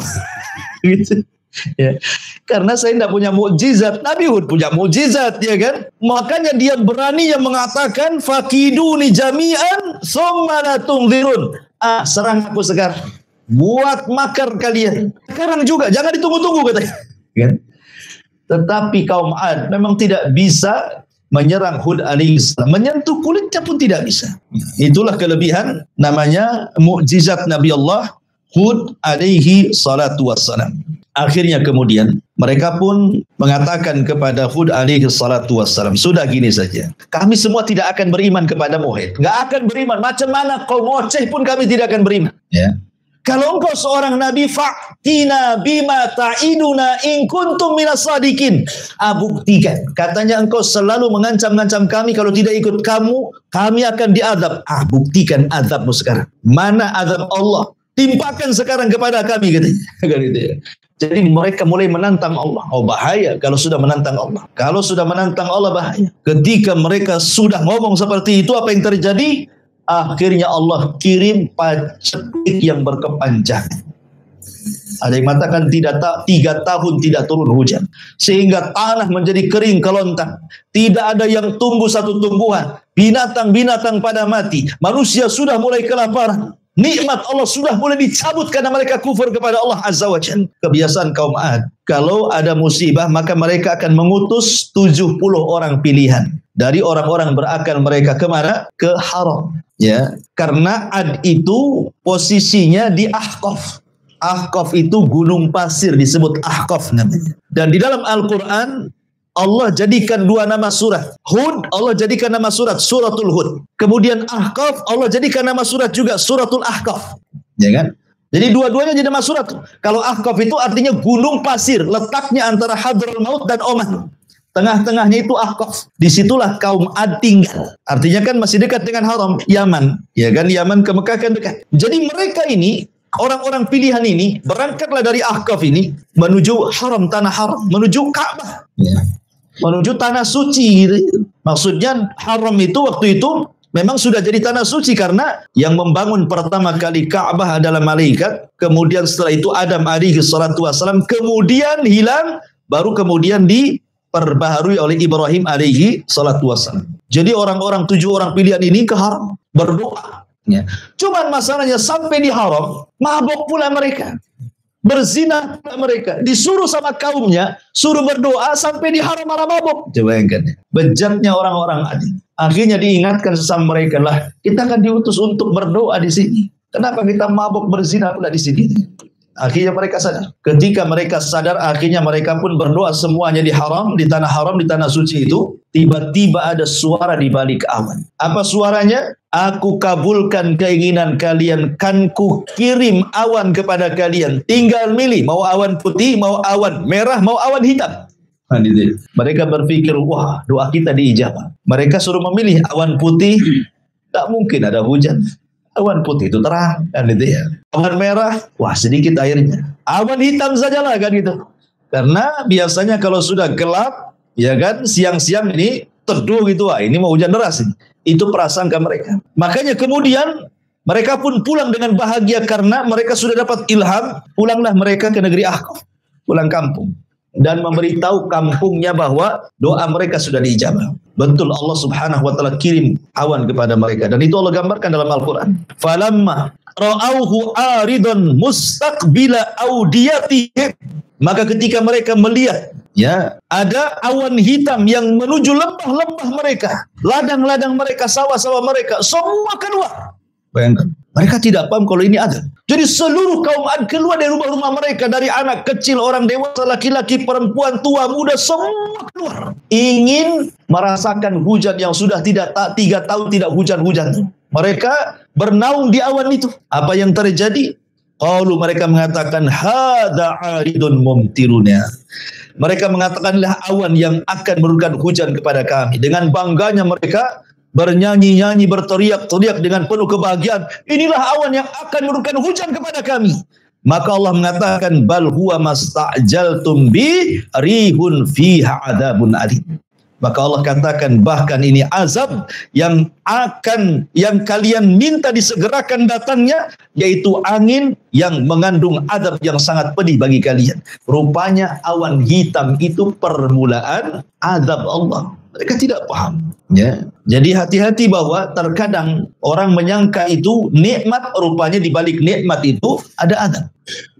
Gitu. Ya. Karena saya tidak punya mukjizat. Nabi Hud punya mukjizat, ya kan? Makanya dia berani yang mengatakan fakiduni jami'an summa la tungzirun. Serang aku sekarang. Buat makar kalian. Sekarang juga, jangan ditunggu-tunggu, katanya. Kan? Tetapi kaum Ad memang tidak bisa menyerang Hud alaihissalam. Menyentuh kulitnya pun tidak bisa. Itulah kelebihan namanya mukjizat Nabi Allah Hud alaihi salatu wassalam. Akhirnya kemudian mereka pun mengatakan kepada Hud alaihi salatu wassalam, sudah gini saja, kami semua tidak akan beriman kepada Muhammad. Nggak akan beriman. Macam mana kau ngoceh pun kami tidak akan beriman. Ya. Kalau engkau seorang nabi, fa'tina bima ta'iduna in kuntum minas sadiqin. Buktikan. Katanya engkau selalu mengancam-ngancam kami, kalau tidak ikut kamu, kami akan diadab. Buktikan azabmu sekarang. Mana azab Allah? Timpakan sekarang kepada kami, katanya. Gitu ya. Jadi mereka mulai menantang Allah. Bahaya kalau sudah menantang Allah. Kalau sudah menantang Allah, bahaya. Ketika mereka sudah ngomong seperti itu, apa yang terjadi? Akhirnya Allah kirim paceklik yang berkepanjangan. Ada yang mengatakan 3 tahun tidak turun hujan. Sehingga tanah menjadi kering kelontang. Tidak ada yang tumbuh satu tumbuhan. Binatang-binatang pada mati. Manusia sudah mulai kelaparan. Nikmat Allah sudah mulai dicabut karena mereka kufur kepada Allah Azza wa Jalla. Kebiasaan kaum Ad, kalau ada musibah maka mereka akan mengutus 70 orang pilihan dari orang-orang berakal mereka kemana? Ke Haram. Ya, karena Ad itu posisinya di Ahqaf. Ahqaf itu gunung pasir, disebut Ahqaf namanya. Dan di dalam Al-Quran Allah jadikan 2 nama surat. Hud, Allah jadikan nama surat, suratul Hud. Kemudian Ahqaf, Allah jadikan nama surat juga, suratul Ahqaf. Ya kan? Jadi dua-duanya jadi nama surat. Kalau Ahqaf itu artinya gunung pasir, letaknya antara Hadramaut dan Oman. Tengah-tengahnya itu Ahqaf. Disitulah kaum Ad tinggal. Artinya kan masih dekat dengan Haram, Yaman. Ya kan, Yaman ke Mekah kan dekat. Jadi mereka ini, orang-orang pilihan ini, berangkatlah dari Ahqaf ini, menuju Haram, tanah Haram, menuju Ka'bah. Ya. Menuju tanah suci. Maksudnya Haram itu waktu itu memang sudah jadi tanah suci karena yang membangun pertama kali Ka'bah adalah malaikat. Kemudian setelah itu Adam alaihi salatu wassalam, kemudian hilang, baru kemudian diperbaharui oleh Ibrahim alaihi salatu wassalam. Jadi orang-orang 7 orang pilihan ini ke Haram berdoa. Ya. Cuman masalahnya sampai di Haram mabok pula mereka. Berzina mereka, disuruh sama kaumnya, suruh berdoa sampai di Haram malah mabuk. Coba bayangkan, bejatnya orang-orang Ad. Akhirnya diingatkan sesama mereka, lah kita akan diutus untuk berdoa di sini. Kenapa kita mabuk berzina pula di sini? Akhirnya mereka sadar. Ketika mereka sadar, akhirnya mereka pun berdoa semuanya di haram, di tanah suci itu. Tiba-tiba ada suara di balik awan. Apa suaranya? Aku kabulkan keinginan kalian, kan ku kirim awan kepada kalian. Tinggal milih, mau awan putih, mau awan merah, mau awan hitam. Mereka berpikir, wah, doa kita diijabah. Mereka suruh memilih awan putih, tak mungkin ada hujan. Awan putih itu terang, kan gitu ya. Awan merah, wah sedikit airnya. Awan hitam sajalah, kan gitu. Karena biasanya kalau sudah gelap, ya kan, siang-siang ini teduh gitu, wah ini mau hujan deras. Itu prasangka mereka. Makanya kemudian mereka pun pulang dengan bahagia karena mereka sudah dapat ilham. Pulanglah mereka ke negeri Ahqaf, pulang kampung. Dan memberitahu kampungnya bahwa doa mereka sudah diijabah. Betul, Allah subhanahu wa ta'ala kirim awan kepada mereka. Dan itu Allah gambarkan dalam Al-Quran. Falamma ra'auhu aridun mustaqbila awdiyatihim. Maka ketika mereka melihat, ya, ada awan hitam yang menuju lembah-lembah mereka, ladang-ladang mereka, sawah-sawah mereka, semua keluar. Bayangkan, mereka tidak paham kalau ini ada. Jadi seluruh kaum Ad keluar dari rumah-rumah mereka, dari anak kecil, orang dewasa, laki-laki, perempuan, tua, muda, semua keluar. Ingin merasakan hujan yang sudah 3 tahun tidak hujan-hujan. Mereka bernaung di awan itu. Apa yang terjadi? Qalu, mereka mengatakan, hadza 'aridun mumtiruna. Mereka mengatakanlah awan yang akan menurunkan hujan kepada kami. Dengan bangganya mereka bernyanyi-nyanyi, berteriak-teriak dengan penuh kebahagiaan. Inilah awan yang akan menurunkan hujan kepada kami. Maka Allah mengatakan, bal huwa masta'jaltum bi rihun fiha adzabun alim. Maka Allah katakan, bahkan ini azab yang kalian minta disegerakan datangnya, yaitu angin yang mengandung azab yang sangat pedih bagi kalian. Rupanya awan hitam itu permulaan azab Allah. Mereka tidak paham. Ya. Jadi hati-hati bahwa terkadang orang menyangka itu nikmat, rupanya di balik nikmat itu ada azab.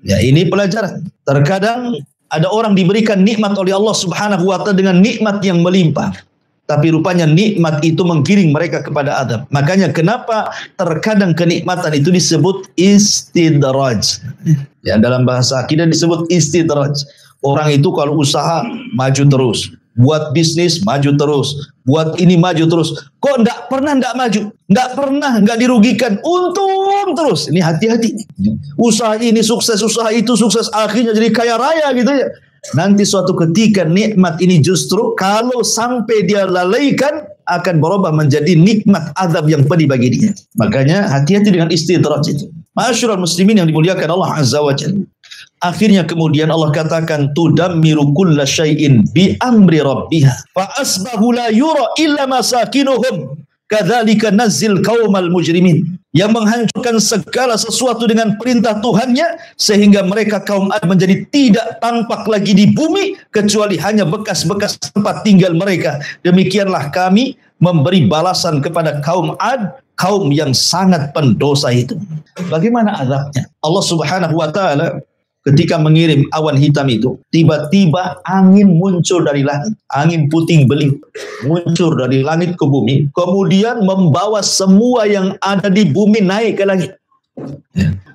Ya, ini pelajaran. Terkadang ada orang diberikan nikmat oleh Allah subhanahu wa ta'ala dengan nikmat yang melimpah. Tapi rupanya nikmat itu menggiring mereka kepada azab. Makanya kenapa terkadang kenikmatan itu disebut istidraj. Ya, dalam bahasa akidah disebut istidraj. Orang itu kalau usaha maju terus, buat bisnis maju terus, buat ini maju terus. Kok enggak maju, enggak dirugikan, untung terus. Ini hati-hati. Usaha ini sukses, usaha itu sukses, akhirnya jadi kaya raya gitu ya. Nanti suatu ketika nikmat ini justru kalau sampai dia lalaikan akan berubah menjadi nikmat azab yang pedih bagi dia. Makanya hati-hati dengan istidraj itu. Ma'asyiral muslimin yang dimuliakan Allah Azza wa Jalla. Akhirnya kemudian Allah katakan, tudammiru kulla syai'in bi amri rabbiha fa asbahu la yura illa masakinuhum kadzalika nazzil qaumal mujrimin. Yang menghancurkan segala sesuatu dengan perintah Tuhannya, sehingga mereka kaum Ad menjadi tidak tampak lagi di bumi kecuali hanya bekas-bekas tempat tinggal mereka. Demikianlah kami memberi balasan kepada kaum Ad, kaum yang sangat pendosa itu. Bagaimana azabnya? Allah subhanahu wa ta'ala ketika mengirim awan hitam itu, tiba-tiba angin muncul dari langit. Angin puting beliung muncul dari langit ke bumi. Kemudian membawa semua yang ada di bumi naik ke langit.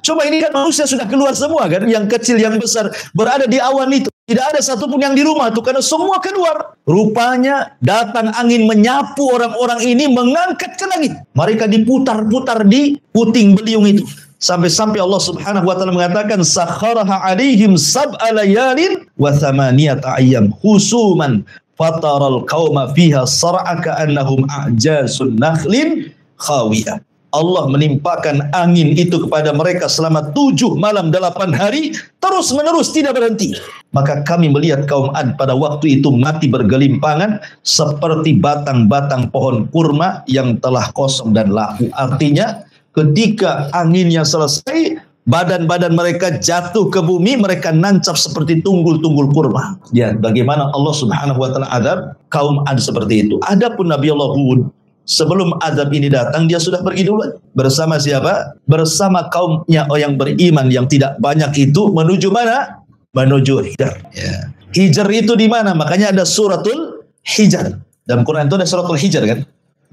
Coba ini kan manusia sudah keluar semua kan. Yang kecil, yang besar berada di awan itu. Tidak ada satupun yang di rumah tuh, karena semua keluar. Rupanya datang angin menyapu orang-orang ini, mengangkat ke langit. Mereka diputar-putar di puting beliung itu. Sampai-sampai Allah subhanahu wa ta'ala mengatakan, sakharaha alaihim sab'a layalin wa thamaniyata ayyam husuman fataral qauma fiha sar'a ka'annahum a'jasun nakhlin khawiyah. Allah menimpakan angin itu kepada mereka selama 7 malam 8 hari, terus menerus tidak berhenti. Maka kami melihat kaum Ad pada waktu itu mati bergelimpangan seperti batang-batang pohon kurma yang telah kosong dan laku. Artinya ketika anginnya selesai, badan-badan mereka jatuh ke bumi, mereka nancap seperti tunggul-tunggul kurma. Ya, bagaimana Allah subhanahu wa ta'ala adab kaum Ad seperti itu. Adapun Nabi Allah Hud, sebelum adab ini datang, dia sudah pergi dulu. Bersama siapa? Bersama kaumnya yang beriman yang tidak banyak itu, menuju mana? Menuju Hijr. Ya. Hijr itu di mana? Makanya ada suratul Hijr. Dalam Quran itu ada suratul Hijr kan?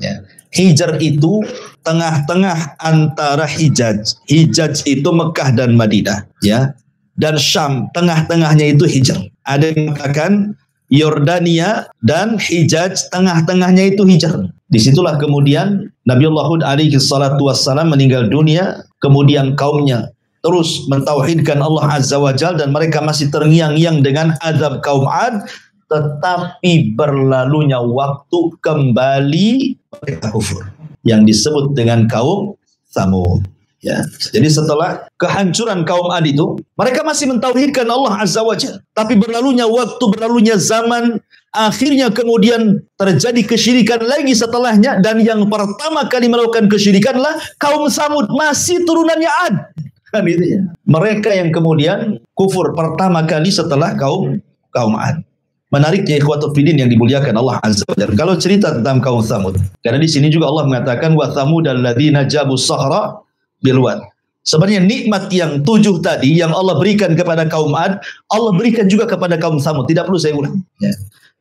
Ya. Hijr itu tengah-tengah antara Hijaz. Hijaz itu Mekah dan Madinah. Ya, dan Syam, tengah-tengahnya itu Hijr. Ada yang mengatakan Yordania dan Hijaz, tengah-tengahnya itu Hijr. Disitulah kemudian Nabiullah Hud alaihi salatu wassalam meninggal dunia, kemudian kaumnya terus mentauhidkan Allah Azza wa Jalla dan mereka masih terngiang-ngiang dengan azab kaum Ad, tetapi berlalunya waktu kembali mereka kufur, yang disebut dengan kaum Tsamud. Ya, jadi setelah kehancuran kaum Ad itu, mereka masih mentauhidkan Allah Azza wa Jalla. Tapi berlalunya waktu, berlalunya zaman, akhirnya kemudian terjadi kesyirikan lagi setelahnya. Dan yang pertama kali melakukan kesyirikanlah kaum Tsamud, masih turunannya Ad. Kan itu ya. Mereka yang kemudian kufur pertama kali setelah kaum Ad. Menariknya ikhwatul fillah yang dimuliakan Allah Azza wa Jalla. Kalau cerita tentang kaum Tsamud, karena di sini juga Allah mengatakan wa tsamudal ladzina jabu sahra bilwad. Sebenarnya nikmat yang 7 tadi yang Allah berikan kepada kaum Ad, Allah berikan juga kepada kaum Tsamud. Tidak perlu saya ulang. Ya.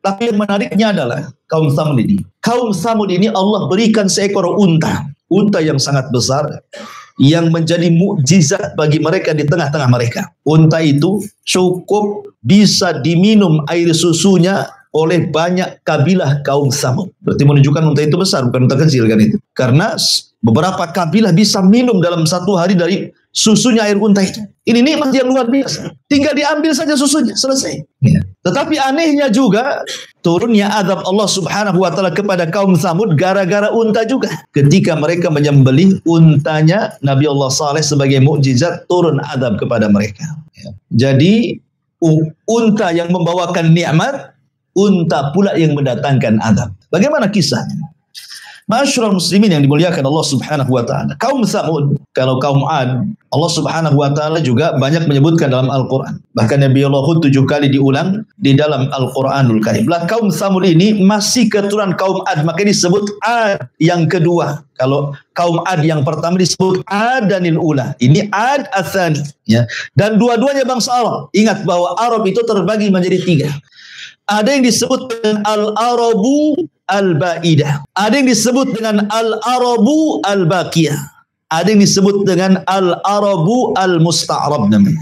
Tapi yang menariknya adalah kaum Tsamud ini. Kaum Tsamud ini Allah berikan seekor unta. Unta yang sangat besar, yang menjadi mukjizat bagi mereka di tengah-tengah mereka. Unta itu cukup bisa diminum air susunya oleh banyak kabilah kaum Tsamud. Berarti menunjukkan unta itu besar, bukan unta kecil kan itu. Karena beberapa kabilah bisa minum dalam satu hari dari susunya air unta itu. Ini nikmat yang luar biasa. Tinggal diambil saja susunya, selesai. Ya. Tetapi anehnya juga turunnya azab Allah Subhanahu wa taala kepada kaum Tsamud gara-gara unta juga. Ketika mereka menyembelih untanya Nabi Allah Saleh sebagai mukjizat, turun azab kepada mereka. Ya. Jadi unta yang membawakan nikmat, unta pula yang mendatangkan azab. Bagaimana kisahnya? Ma'asyiral muslimin yang dimuliakan Allah Subhanahu wa taala. Kaum Tsamud, kalau kaum Ad, Allah Subhanahu wa taala juga banyak menyebutkan dalam Al-Qur'an. Bahkan Nabiullah Hud 7 kali diulang di dalam Al-Qur'anul Karim. Lah kaum Tsamud ini masih keturunan kaum Ad, maka disebut Ad yang kedua. Kalau kaum Ad yang pertama disebut Adanil Ula. Ini Ad Atsani, ya. Dan dua-duanya bangsa Arab. Ingat bahwa Arab itu terbagi menjadi 3. Ada yang disebut dengan Al-Arabu Al-Ba'idah. Ada yang disebut dengan Al-Arabu Al-Baqiyah. Ada yang disebut dengan Al-Arabu Al-Musta'rab namanya.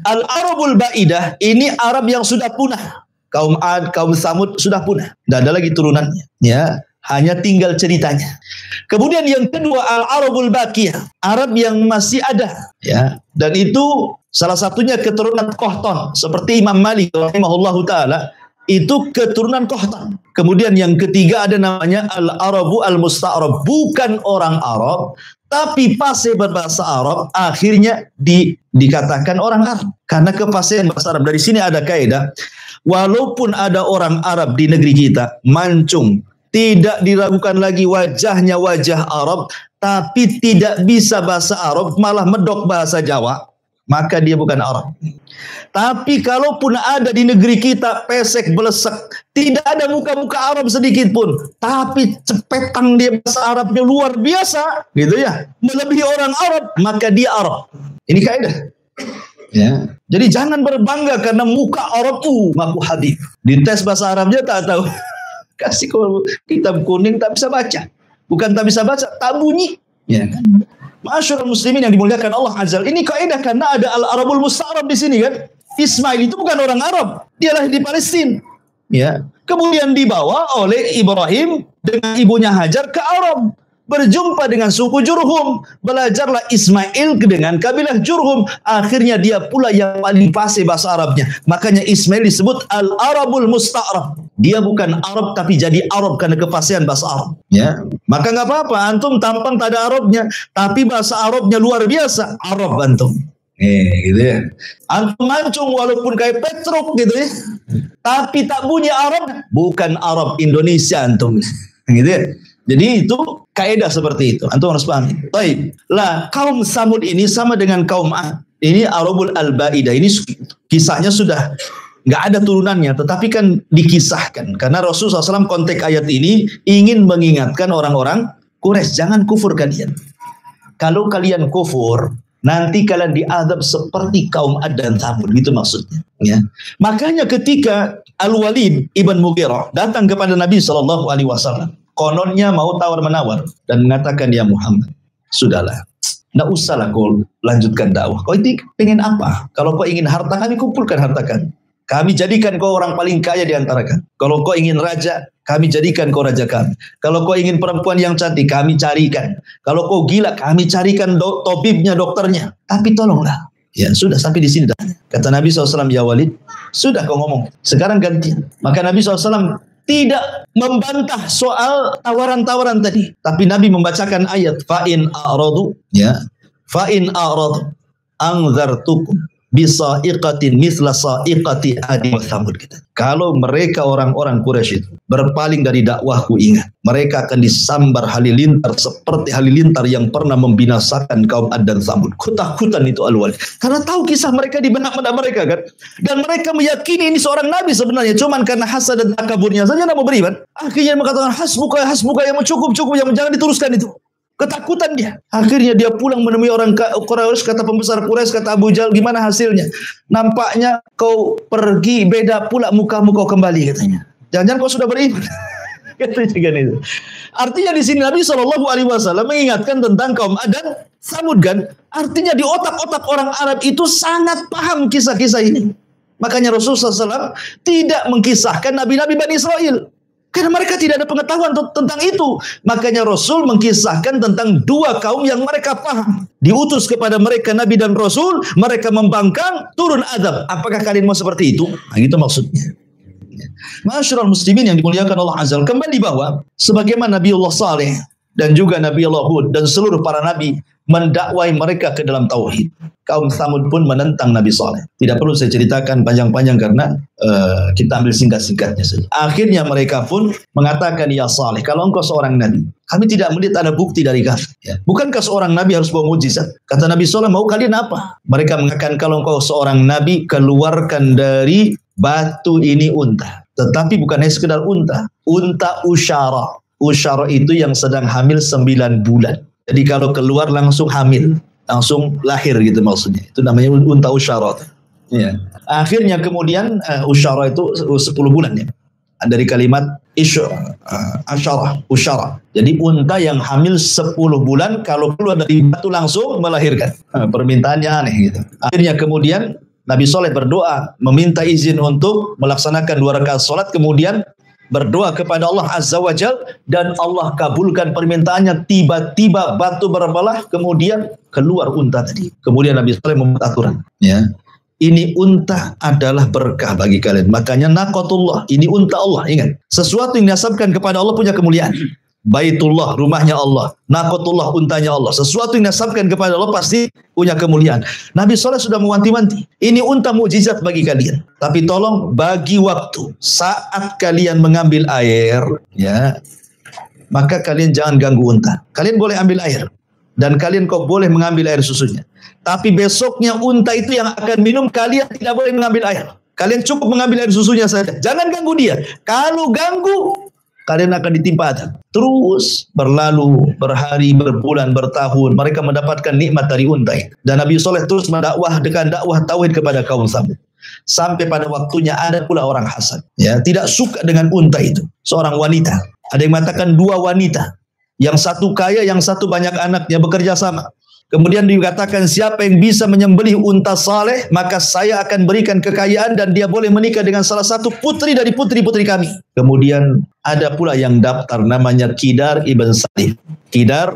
Al-Arabu Al-Ba'idah ini Arab yang sudah punah. Kaum Ad, kaum Tsamud sudah punah. Tidak ada lagi turunannya. Ya, hanya tinggal ceritanya. Kemudian yang kedua Al-Arabu Al-Baqiyah. Arab yang masih ada. Ya, dan itu salah satunya keturunan Qahtan, seperti Imam Malik rahimahullahu taala itu keturunan Qahtan. Kemudian yang ketiga ada namanya Al-Arabu Al-Musta'rab, bukan orang Arab tapi fasih berbahasa Arab, akhirnya dikatakan orang Arab karena kefasihan bahasa Arab. Dari sini ada kaidah, walaupun ada orang Arab di negeri kita, mancung, tidak diragukan lagi wajahnya wajah Arab, tapi tidak bisa bahasa Arab, malah medok bahasa Jawa, maka dia bukan Arab. Tapi kalaupun ada di negeri kita pesek belesek, tidak ada muka-muka Arab sedikit pun, tapi cepetang dia bahasa Arabnya luar biasa, gitu ya, melebihi orang Arab, maka dia Arab. Ini kaidah. Ya. Jadi jangan berbangga karena muka Arab ngaku hadis. Di tes bahasa Arabnya tak tahu. Kasih kitab kuning tak bisa baca. Bukan tak bisa baca, tak bunyi. Ya kan? Ma'asyiral muslimin yang dimuliakan Allah Azza. Ini kaidah karena ada Al-Arabul Musta'rab di sini kan. Ismail itu bukan orang Arab, dia lahir di Palestina. Ya. Kemudian dibawa oleh Ibrahim dengan ibunya Hajar ke Arab. Berjumpa dengan suku Jurhum. Belajarlah Ismail dengan kabilah Jurhum. Akhirnya dia pula yang paling fasih bahasa Arabnya. Makanya Ismail disebut Al-Arabul Musta'rab. Dia bukan Arab tapi jadi Arab karena kefasihan bahasa Arab. Ya. Maka nggak apa-apa. Antum tampang tak ada Arabnya. Tapi bahasa Arabnya luar biasa. Arab antum. Gitu ya. Antum mancung walaupun kayak Petruk gitu ya. Tapi tak bunyi Arab. Bukan Arab Indonesia antum. Gitu ya. Jadi itu kaidah seperti itu. Antum harus pahami. Baik. Lah kaum Tsamud ini sama dengan kaum Ad. Ini Arabul Al-Ba'idah. Ini kisahnya sudah nggak ada turunannya, tetapi kan dikisahkan. Karena Rasulullah SAW konteks ayat ini ingin mengingatkan orang-orang Quraisy, jangan kufur kalian. Kalau kalian kufur, nanti kalian diazab seperti kaum Ad dan Tsamud. Gitu maksudnya. Ya. Makanya ketika Al-Walid ibn Mughirah datang kepada Nabi SAW, kononnya mau tawar-menawar dan mengatakan, ya Muhammad, sudahlah, Nggak usah lah kau lanjutkan dakwah. Kau ini pengen apa? Kalau kau ingin harta, kami kumpulkan harta kami. Kami jadikan kau orang paling kaya di antara kami. Kalau kau ingin raja, kami jadikan kau raja kami. Kalau kau ingin perempuan yang cantik, kami carikan. Kalau kau gila, kami carikan tabibnya, dokternya. Tapi tolonglah. Ya sudah sampai di sini dah. Kata Nabi SAW, ya Walid, sudah kau ngomong. Sekarang ganti. Maka Nabi SAW tidak membantah soal tawaran-tawaran tadi, tapi Nabi membacakan ayat fa'in a'radu, ya, fa'in a'radu anzartukum bisa'iqatin mithla sa'iqati adi wa thamud. Kalau mereka orang-orang Quraisy itu berpaling dari dakwahku, ingat, mereka akan disambar halilintar seperti halilintar yang pernah membinasakan kaum Ad dan Thamud. Ketakutan itu Al-Walid, karena tahu kisah mereka di benak-benak mereka kan, dan mereka meyakini ini seorang nabi sebenarnya, cuman karena hasad dan takaburnya saja tidak mau beriman. Akhirnya mengatakan hasbuka, hasbuka, yang cukup, yang jangan diteruskan itu. Ketakutan dia. Akhirnya dia pulang menemui orang Quraisy, kata pembesar Quraisy, kata Abu Jahal, gimana hasilnya? Nampaknya kau pergi, beda pula mukamu kau kembali, katanya. Jangan-jangan kau sudah beriman. Katanya itu. Artinya di sini Nabi SAW mengingatkan tentang kaum Ad dan Tsamud kan. Artinya di otak-otak orang Arab itu sangat paham kisah-kisah ini. Makanya Rasulullah SAW tidak mengkisahkan nabi-nabi Bani Israel. Karena mereka tidak ada pengetahuan tentang itu. Makanya Rasul mengkisahkan tentang dua kaum yang mereka paham. Diutus kepada mereka Nabi dan Rasul, mereka membangkang, turun azab. Apakah kalian mau seperti itu? Nah, itu maksudnya. Ma'asyiral muslimin yang dimuliakan Allah Azza wa Jalla, kembali bahwa sebagaimana Nabiullah Saleh dan juga Nabiullah Hud dan seluruh para nabi mendakwai mereka ke dalam tauhid, kaum Tsamud pun menentang Nabi Saleh. Tidak perlu saya ceritakan panjang-panjang karena kita ambil singkat-singkatnya saja. Akhirnya mereka pun mengatakan, ya Saleh, kalau engkau seorang nabi, kami tidak melihat ada bukti dari kami. Ya. Bukankah seorang nabi harus bawa mujizat? Kata Nabi Saleh, mau kalian apa? Mereka mengatakan, kalau engkau seorang nabi, keluarkan dari batu ini unta. Tetapi bukan hanya sekedar unta. Unta usyara. Usyara itu yang sedang hamil 9 bulan. Jadi kalau keluar langsung hamil, langsung lahir gitu maksudnya. Itu namanya unta usyara. Ya. Akhirnya kemudian usyara itu 10 bulan ya. Dari kalimat asyara, usyara. Jadi unta yang hamil 10 bulan kalau keluar dari batu langsung melahirkan. Permintaannya aneh gitu. Akhirnya kemudian Nabi Saleh berdoa, meminta izin untuk melaksanakan 2 rakaat salat, kemudian berdoa kepada Allah Azza wa Jal, dan Allah kabulkan permintaannya. Tiba-tiba batu berbelah, kemudian keluar unta tadi. Kemudian Nabi Saleh membuat aturan, ya, ini unta adalah berkah bagi kalian. Makanya naqatullah, ini unta Allah. Ingat, sesuatu yang dinasabkan kepada Allah punya kemuliaan. Baitullah, rumahnya Allah. Naqatullah, untanya Allah. Sesuatu yang dinasabkan kepada Allah pasti punya kemuliaan. Nabi Saleh sudah mewanti-wanti, ini unta mukjizat bagi kalian. Tapi tolong bagi waktu. Saat kalian mengambil air, ya, maka kalian jangan ganggu unta. Kalian boleh ambil air, dan kalian kok boleh mengambil air susunya. Tapi besoknya unta itu yang akan minum, kalian tidak boleh mengambil air. Kalian cukup mengambil air susunya saja. Jangan ganggu dia. Kalau ganggu, kalian akan ditimpa azab. Terus berlalu berhari, berbulan, bertahun, mereka mendapatkan nikmat dari unta. Dan Nabi Saleh terus mendakwah dengan dakwah tauhid kepada kaum Tsamud. Sampai pada waktunya ada pula orang hasad, ya, tidak suka dengan unta itu. Seorang wanita, ada yang mengatakan 2 wanita, yang satu kaya, yang satu banyak anaknya, bekerja sama. Kemudian dikatakan, siapa yang bisa menyembelih unta Saleh, maka saya akan berikan kekayaan dan dia boleh menikah dengan salah satu putri dari putri-putri kami. Kemudian ada pula yang daftar, namanya Qidar ibn Salib. Qidar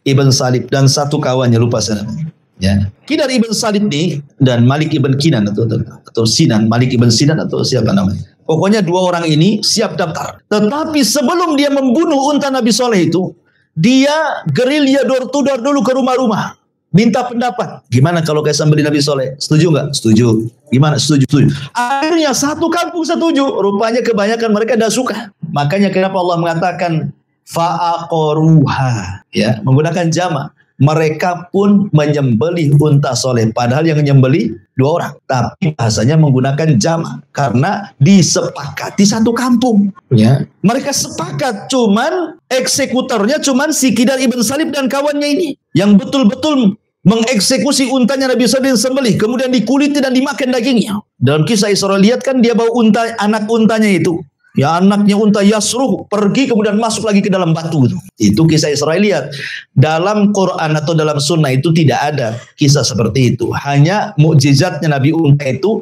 ibn Salib dan satu kawannya, lupa saya namanya. Ya. Qidar ibn Salib ini dan Malik ibn Kinan atau Sinan, Malik ibn Sinan atau siapa namanya. Pokoknya 2 orang ini siap daftar. Tetapi sebelum dia membunuh unta Nabi Saleh itu, dia gerilya door to door dulu ke rumah-rumah, minta pendapat. Gimana kalau kayak sembelih Nabi Saleh? Setuju nggak? Setuju. Gimana? Setuju. Setuju. Akhirnya satu kampung setuju. Rupanya kebanyakan mereka tidak suka. Makanya kenapa Allah mengatakan fa'aqaruha, ya, menggunakan jama. Mereka pun menyembelih unta Saleh, padahal yang menyembelih 2 orang. Tapi bahasanya menggunakan jama karena disepakati satu kampung. Ya. Mereka sepakat, cuman eksekutornya cuman si Qidar ibn Salib dan kawannya ini yang betul-betul mengeksekusi untanya Nabi Saleh sembelih, kemudian dikuliti dan dimakan dagingnya. Dalam kisah Isra lihat kan dia bawa unta, anak untanya itu. Ya, anaknya unta Yasruh pergi kemudian masuk lagi ke dalam batu itu. Itu kisah Israeliat. Dalam Quran atau dalam sunnah itu tidak ada kisah seperti itu. Hanya mukjizatnya Nabi unta itu,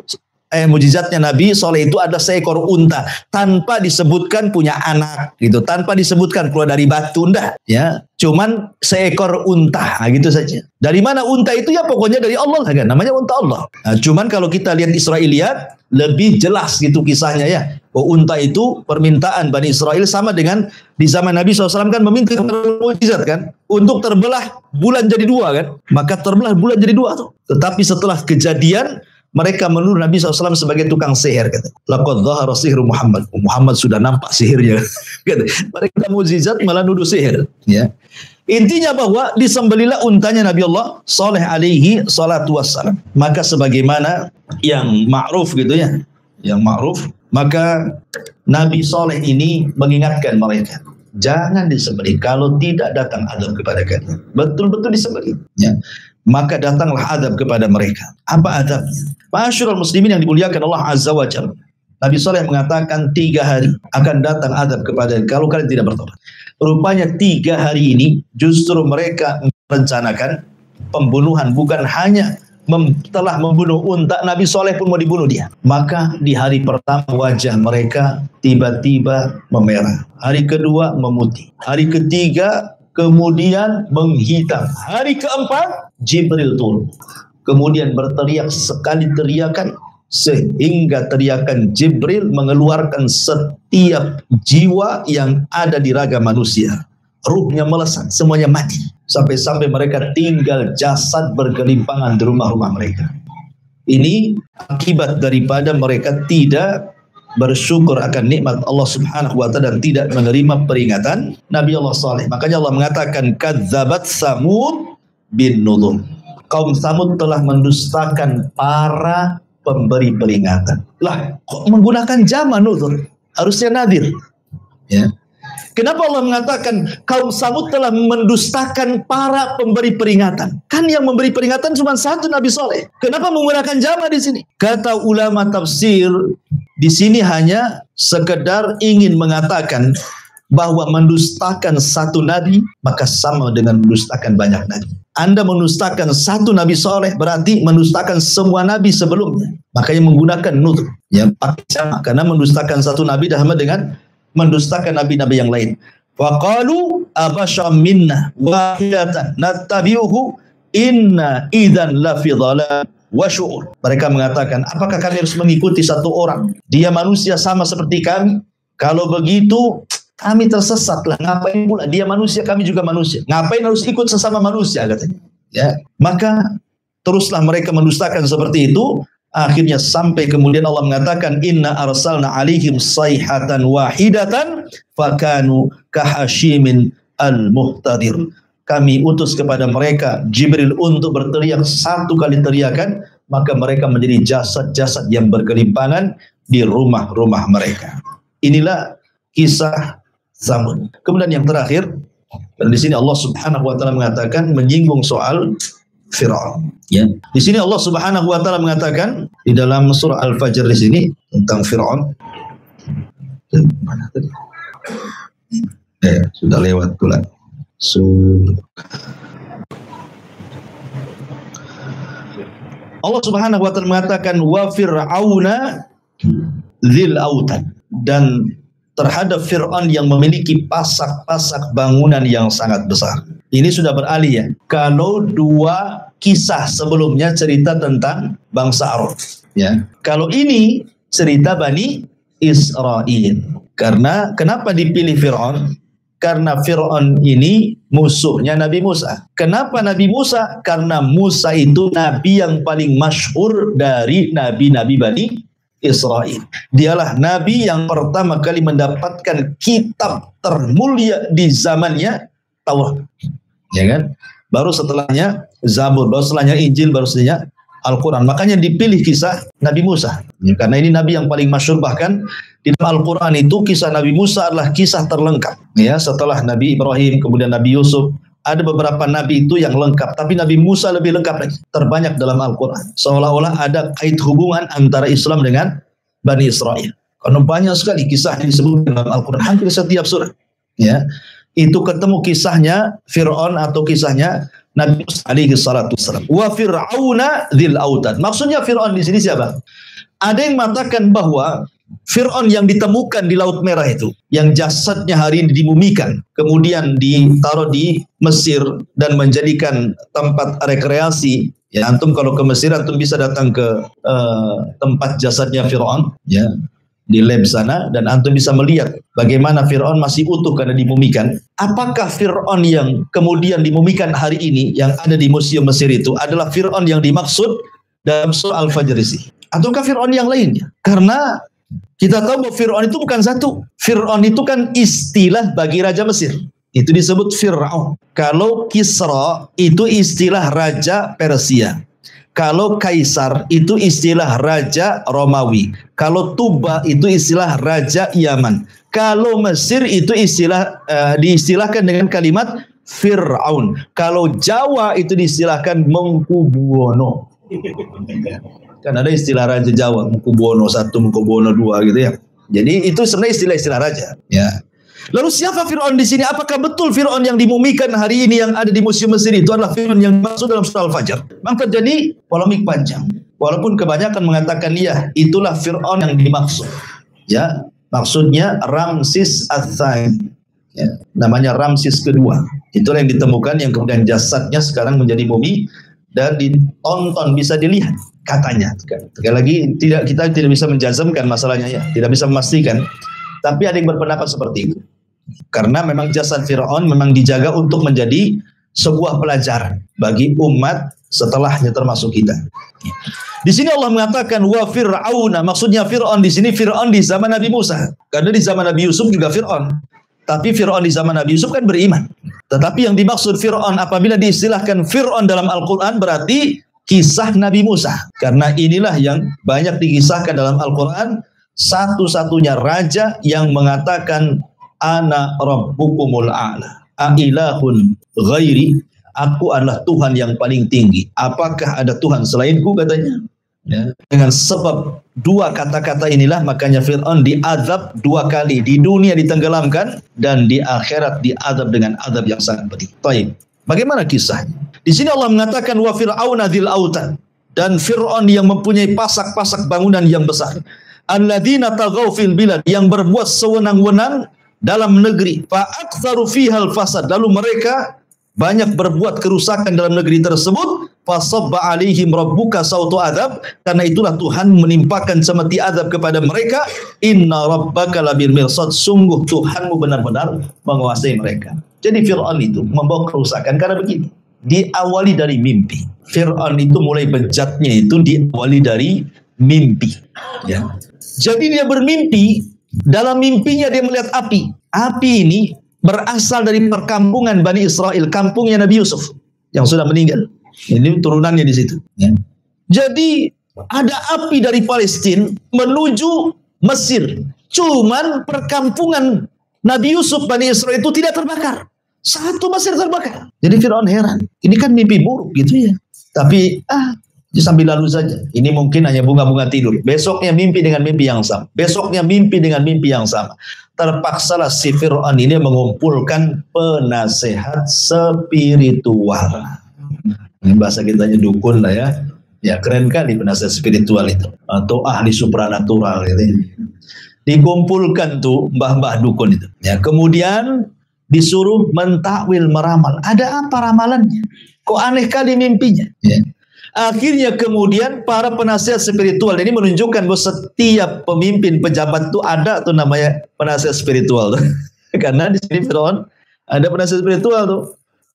mukjizatnya Nabi Soleh itu ada seekor unta tanpa disebutkan punya anak gitu, tanpa disebutkan keluar dari batu, enggak ya, cuman seekor unta, nah, gitu saja. Dari mana unta itu? Ya pokoknya dari Allah kan, namanya unta Allah. Nah, cuman kalau kita lihat Israeliat lebih jelas gitu kisahnya ya. Oh, unta itu permintaan Bani Israel sama dengan di zaman Nabi SAW kan meminta mukjizat kan untuk terbelah bulan jadi dua kan, maka terbelah bulan jadi dua tuh. Tetapi setelah kejadian mereka menuduh Nabi SAW sebagai tukang sihir. Kata, laqad dhahara sihru Muhammad. Muhammad sudah nampak sihirnya. Kata, mereka mukjizat malah nuduh sihir. Ya. Intinya bahwa disembelilah untanya Nabi Allah Saleh alaihi salatu wassalam. Maka sebagaimana yang ma'ruf gitu ya, yang ma'ruf, maka Nabi Saleh ini mengingatkan mereka, jangan disembelih kalau tidak datang azab kepada kalian. Betul-betul disembelih. Ya. Maka datanglah azab kepada mereka. Apa azabnya? Ma'asyiral muslimin yang dimuliakan Allah Azza wa Jalla. Nabi Saleh mengatakan 3 hari akan datang azab kepada kalau kalian tidak bertobat. Rupanya 3 hari ini justru mereka merencanakan pembunuhan, bukan hanya telah membunuh unta, Nabi Saleh pun mau dibunuh dia. Maka di hari pertama wajah mereka tiba-tiba memerah. Hari kedua memutih. Hari ketiga kemudian menghitam. Hari keempat Jibril turun. Kemudian berteriak sekali teriakan sehingga teriakan Jibril mengeluarkan setiap jiwa yang ada di raga manusia. Ruhnya melesat, semuanya mati. Sampai-sampai mereka tinggal jasad bergelimpangan di rumah-rumah mereka. Ini akibat daripada mereka tidak bersyukur akan nikmat Allah Subhanahu wa taala dan tidak menerima peringatan Nabi Allah Saleh. Makanya Allah mengatakan kadzabat Samud bin nuzur. Kaum Samud telah mendustakan para pemberi peringatan. Lah, kok menggunakan jama nuzur? Harusnya nadir. Ya. Kenapa Allah mengatakan kaum Samud telah mendustakan para pemberi peringatan? Kan yang memberi peringatan cuma satu, Nabi Saleh. Kenapa menggunakan jama di sini? Kata ulama tafsir, di sini hanya sekedar ingin mengatakan bahwa mendustakan satu nabi maka sama dengan mendustakan banyak nabi. Anda mendustakan satu Nabi Saleh berarti mendustakan semua nabi sebelumnya. Makanya menggunakan nuzur. Ya, pakai jama karena mendustakan satu nabi sama dengan mendustakan nabi-nabi yang lain. Faqalu abasham minna wahidatan nattabi'uhu inna idzan la fi dhalal wa syu'ur. Mereka mengatakan, apakah kami harus mengikuti satu orang? Dia manusia sama seperti kami. Kalau begitu kami tersesatlah. Ngapain pula dia manusia, kami juga manusia. Ngapain harus ikut sesama manusia katanya. Ya, maka teruslah mereka mendustakan seperti itu. Akhirnya sampai kemudian Allah mengatakan inna arsalna alaihim sayhatan wahidatan fakanu kahashimin al-muhtadir. Kami utus kepada mereka Jibril untuk berteriak satu kali teriakan, maka mereka menjadi jasad-jasad yang bergelimpangan di rumah-rumah mereka. Inilah kisah Samud. Kemudian yang terakhir, dan di sini Allah Subhanahu wa taala mengatakan menyinggung soal Fir'aun. Ya. Di sini Allah Subhanahu wa taala mengatakan di dalam surah Al-Fajr di sini tentang Fir'aun. Mana tadi? Sudah lewat pula. Allah Subhanahu wa taala mengatakan wa fir'auna dzil autad, dan terhadap Fir'aun yang memiliki pasak-pasak bangunan yang sangat besar. Ini sudah beralih ya. Kalau 2 kisah sebelumnya cerita tentang bangsa Arab, ya. Kalau ini cerita Bani Israel. Karena kenapa dipilih Fir'aun? Karena Fir'aun ini musuhnya Nabi Musa. Kenapa Nabi Musa? Karena Musa itu nabi yang paling masyhur dari nabi-nabi Bani Israel. Dialah nabi yang pertama kali mendapatkan kitab termulia di zamannya, Taurat. Ya kan? Baru setelahnya Zabur, baru setelahnya Injil, baru setelahnya Al-Quran. Makanya dipilih kisah Nabi Musa. Ya, karena ini nabi yang paling masyhur, bahkan di dalam Al-Quran itu kisah Nabi Musa adalah kisah terlengkap. Ya, setelah Nabi Ibrahim, kemudian Nabi Yusuf, ada beberapa nabi itu yang lengkap, tapi Nabi Musa lebih lengkap lagi, terbanyak dalam Al-Quran. Seolah-olah ada kait hubungan antara Islam dengan Bani Israel. Karena banyak sekali kisah yang disebutkan dalam Al-Quran, hampir setiap surah. Ya, itu ketemu kisahnya Fir'aun atau kisahnya Nabi Musa alaihi salatu wassalam. Wa fir'auna dzil autad. Maksudnya Fir'aun di sini siapa? Ada yang mengatakan bahwa Fir'aun yang ditemukan di Laut Merah itu, yang jasadnya hari ini dimumikan, kemudian ditaruh di Mesir dan menjadikan tempat rekreasi. Ya, antum kalau ke Mesir, antum bisa datang ke tempat jasadnya Fir'aun, ya, di lab sana, dan antum bisa melihat bagaimana Fir'aun masih utuh karena dimumikan. Apakah Fir'aun yang kemudian dimumikan hari ini yang ada di Museum Mesir itu adalah Fir'aun yang dimaksud dalam surah Al-Fajr ini? Ataukah Fir'aun yang lainnya? Karena kita tahu bahwa Fir'aun itu bukan satu. Fir'aun itu kan istilah bagi raja Mesir. Itu disebut Fir'aun. Kalau Kisra itu istilah raja Persia. Kalau Kaisar itu istilah raja Romawi. Kalau Tuba itu istilah raja Yaman. Kalau Mesir itu diistilahkan dengan kalimat Fir'aun. Kalau Jawa itu diistilahkan Mengkubuwono. Kan ada istilah raja Jawa, Mengkubuwono 1, Mengkubuwono 2 gitu ya. Jadi itu sebenarnya istilah-istilah raja. Ya. Lalu siapa Fir'aun di sini? Apakah betul Fir'aun yang dimumikan hari ini yang ada di Museum Mesir itu adalah Fir'aun yang masuk dalam surah Al-Fajr? Maka terjadi polemik panjang. Walaupun kebanyakan mengatakan iya, itulah Fir'aun yang dimaksud. Ya, maksudnya Ramsis Ats-Tsani. Ya, namanya Ramsis kedua. Itulah yang ditemukan, yang kemudian jasadnya sekarang menjadi mumi dan ditonton, bisa dilihat katanya. Sekali lagi kita tidak bisa menjazmkan masalahnya ya, tidak bisa memastikan. Tapi ada yang berpendapat seperti itu. Karena memang jasad Fir'aun memang dijaga untuk menjadi sebuah pelajaran bagi umat setelahnya termasuk kita. Di sini Allah mengatakan wa fir'auna, maksudnya Fir'aun di sini Fir'aun di zaman Nabi Musa. Karena di zaman Nabi Yusuf juga Fir'aun. Tapi Fir'aun di zaman Nabi Yusuf kan beriman. Tetapi yang dimaksud Fir'aun apabila diistilahkan Fir'aun dalam Al-Quran berarti kisah Nabi Musa. Karena inilah yang banyak dikisahkan dalam Al-Quran. Satu-satunya raja yang mengatakan ana rabbukumul a'la ailahun ghairi, aku adalah Tuhan yang paling tinggi, apakah ada Tuhan selainku, katanya ya. Dengan sebab dua kata-kata inilah makanya Fir'aun diazab 2 kali, di dunia ditenggelamkan dan di akhirat diazab dengan azab yang sangat pedih. Baik, bagaimana kisahnya? Di sini Allah mengatakan wa fir'auna dzil autad, dan Fir'aun yang mempunyai pasak-pasak bangunan yang besar. Alladzina taghaw fil bilad, yang berbuat sewenang-wenang dalam negeri. Fa aktsaru fihal fasad, lalu mereka banyak berbuat kerusakan dalam negeri tersebut. Fasabba alaihim rabbuka sautu adzab, karena itulah Tuhan menimpakan semeti azab kepada mereka. Inna rabbaka labil mirsad, sungguh Tuhanmu benar-benar menguasai mereka. Jadi Fir'aun itu membawa kerusakan karena begini. Diawali dari mimpi. Fir'aun itu mulai bejatnya itu diawali dari mimpi. Ya. Jadi dia bermimpi, dalam mimpinya dia melihat api. Api ini berasal dari perkampungan Bani Israel, kampungnya Nabi Yusuf yang sudah meninggal. Ini turunannya di situ. Ya. Jadi ada api dari Palestina menuju Mesir. Cuman perkampungan Nabi Yusuf Bani Israel itu tidak terbakar. Satu Mesir terbakar. Jadi Fir'aun heran. Ini kan mimpi buruk gitu ya. Tapi sambil lalu saja. Ini mungkin hanya bunga-bunga tidur. Besoknya mimpi dengan mimpi yang sama. Besoknya mimpi dengan mimpi yang sama. Terpaksalah si Fir'aun ini mengumpulkan penasehat spiritual. Ini bahasa kitanya dukun lah ya. Ya keren kali penasehat spiritual itu. Atau ahli supranatural gitu. Dikumpulkan tuh mbah-mbah dukun itu. Ya, kemudian disuruh mentakwil, meramal. Ada apa ramalannya? Kok aneh kali mimpinya? Ya. Akhirnya kemudian para penasihat spiritual ini menunjukkan bahwa setiap pemimpin pejabat itu ada tuh namanya penasihat spiritual tuh. Karena di sini Fir'aun ada penasihat spiritual tuh.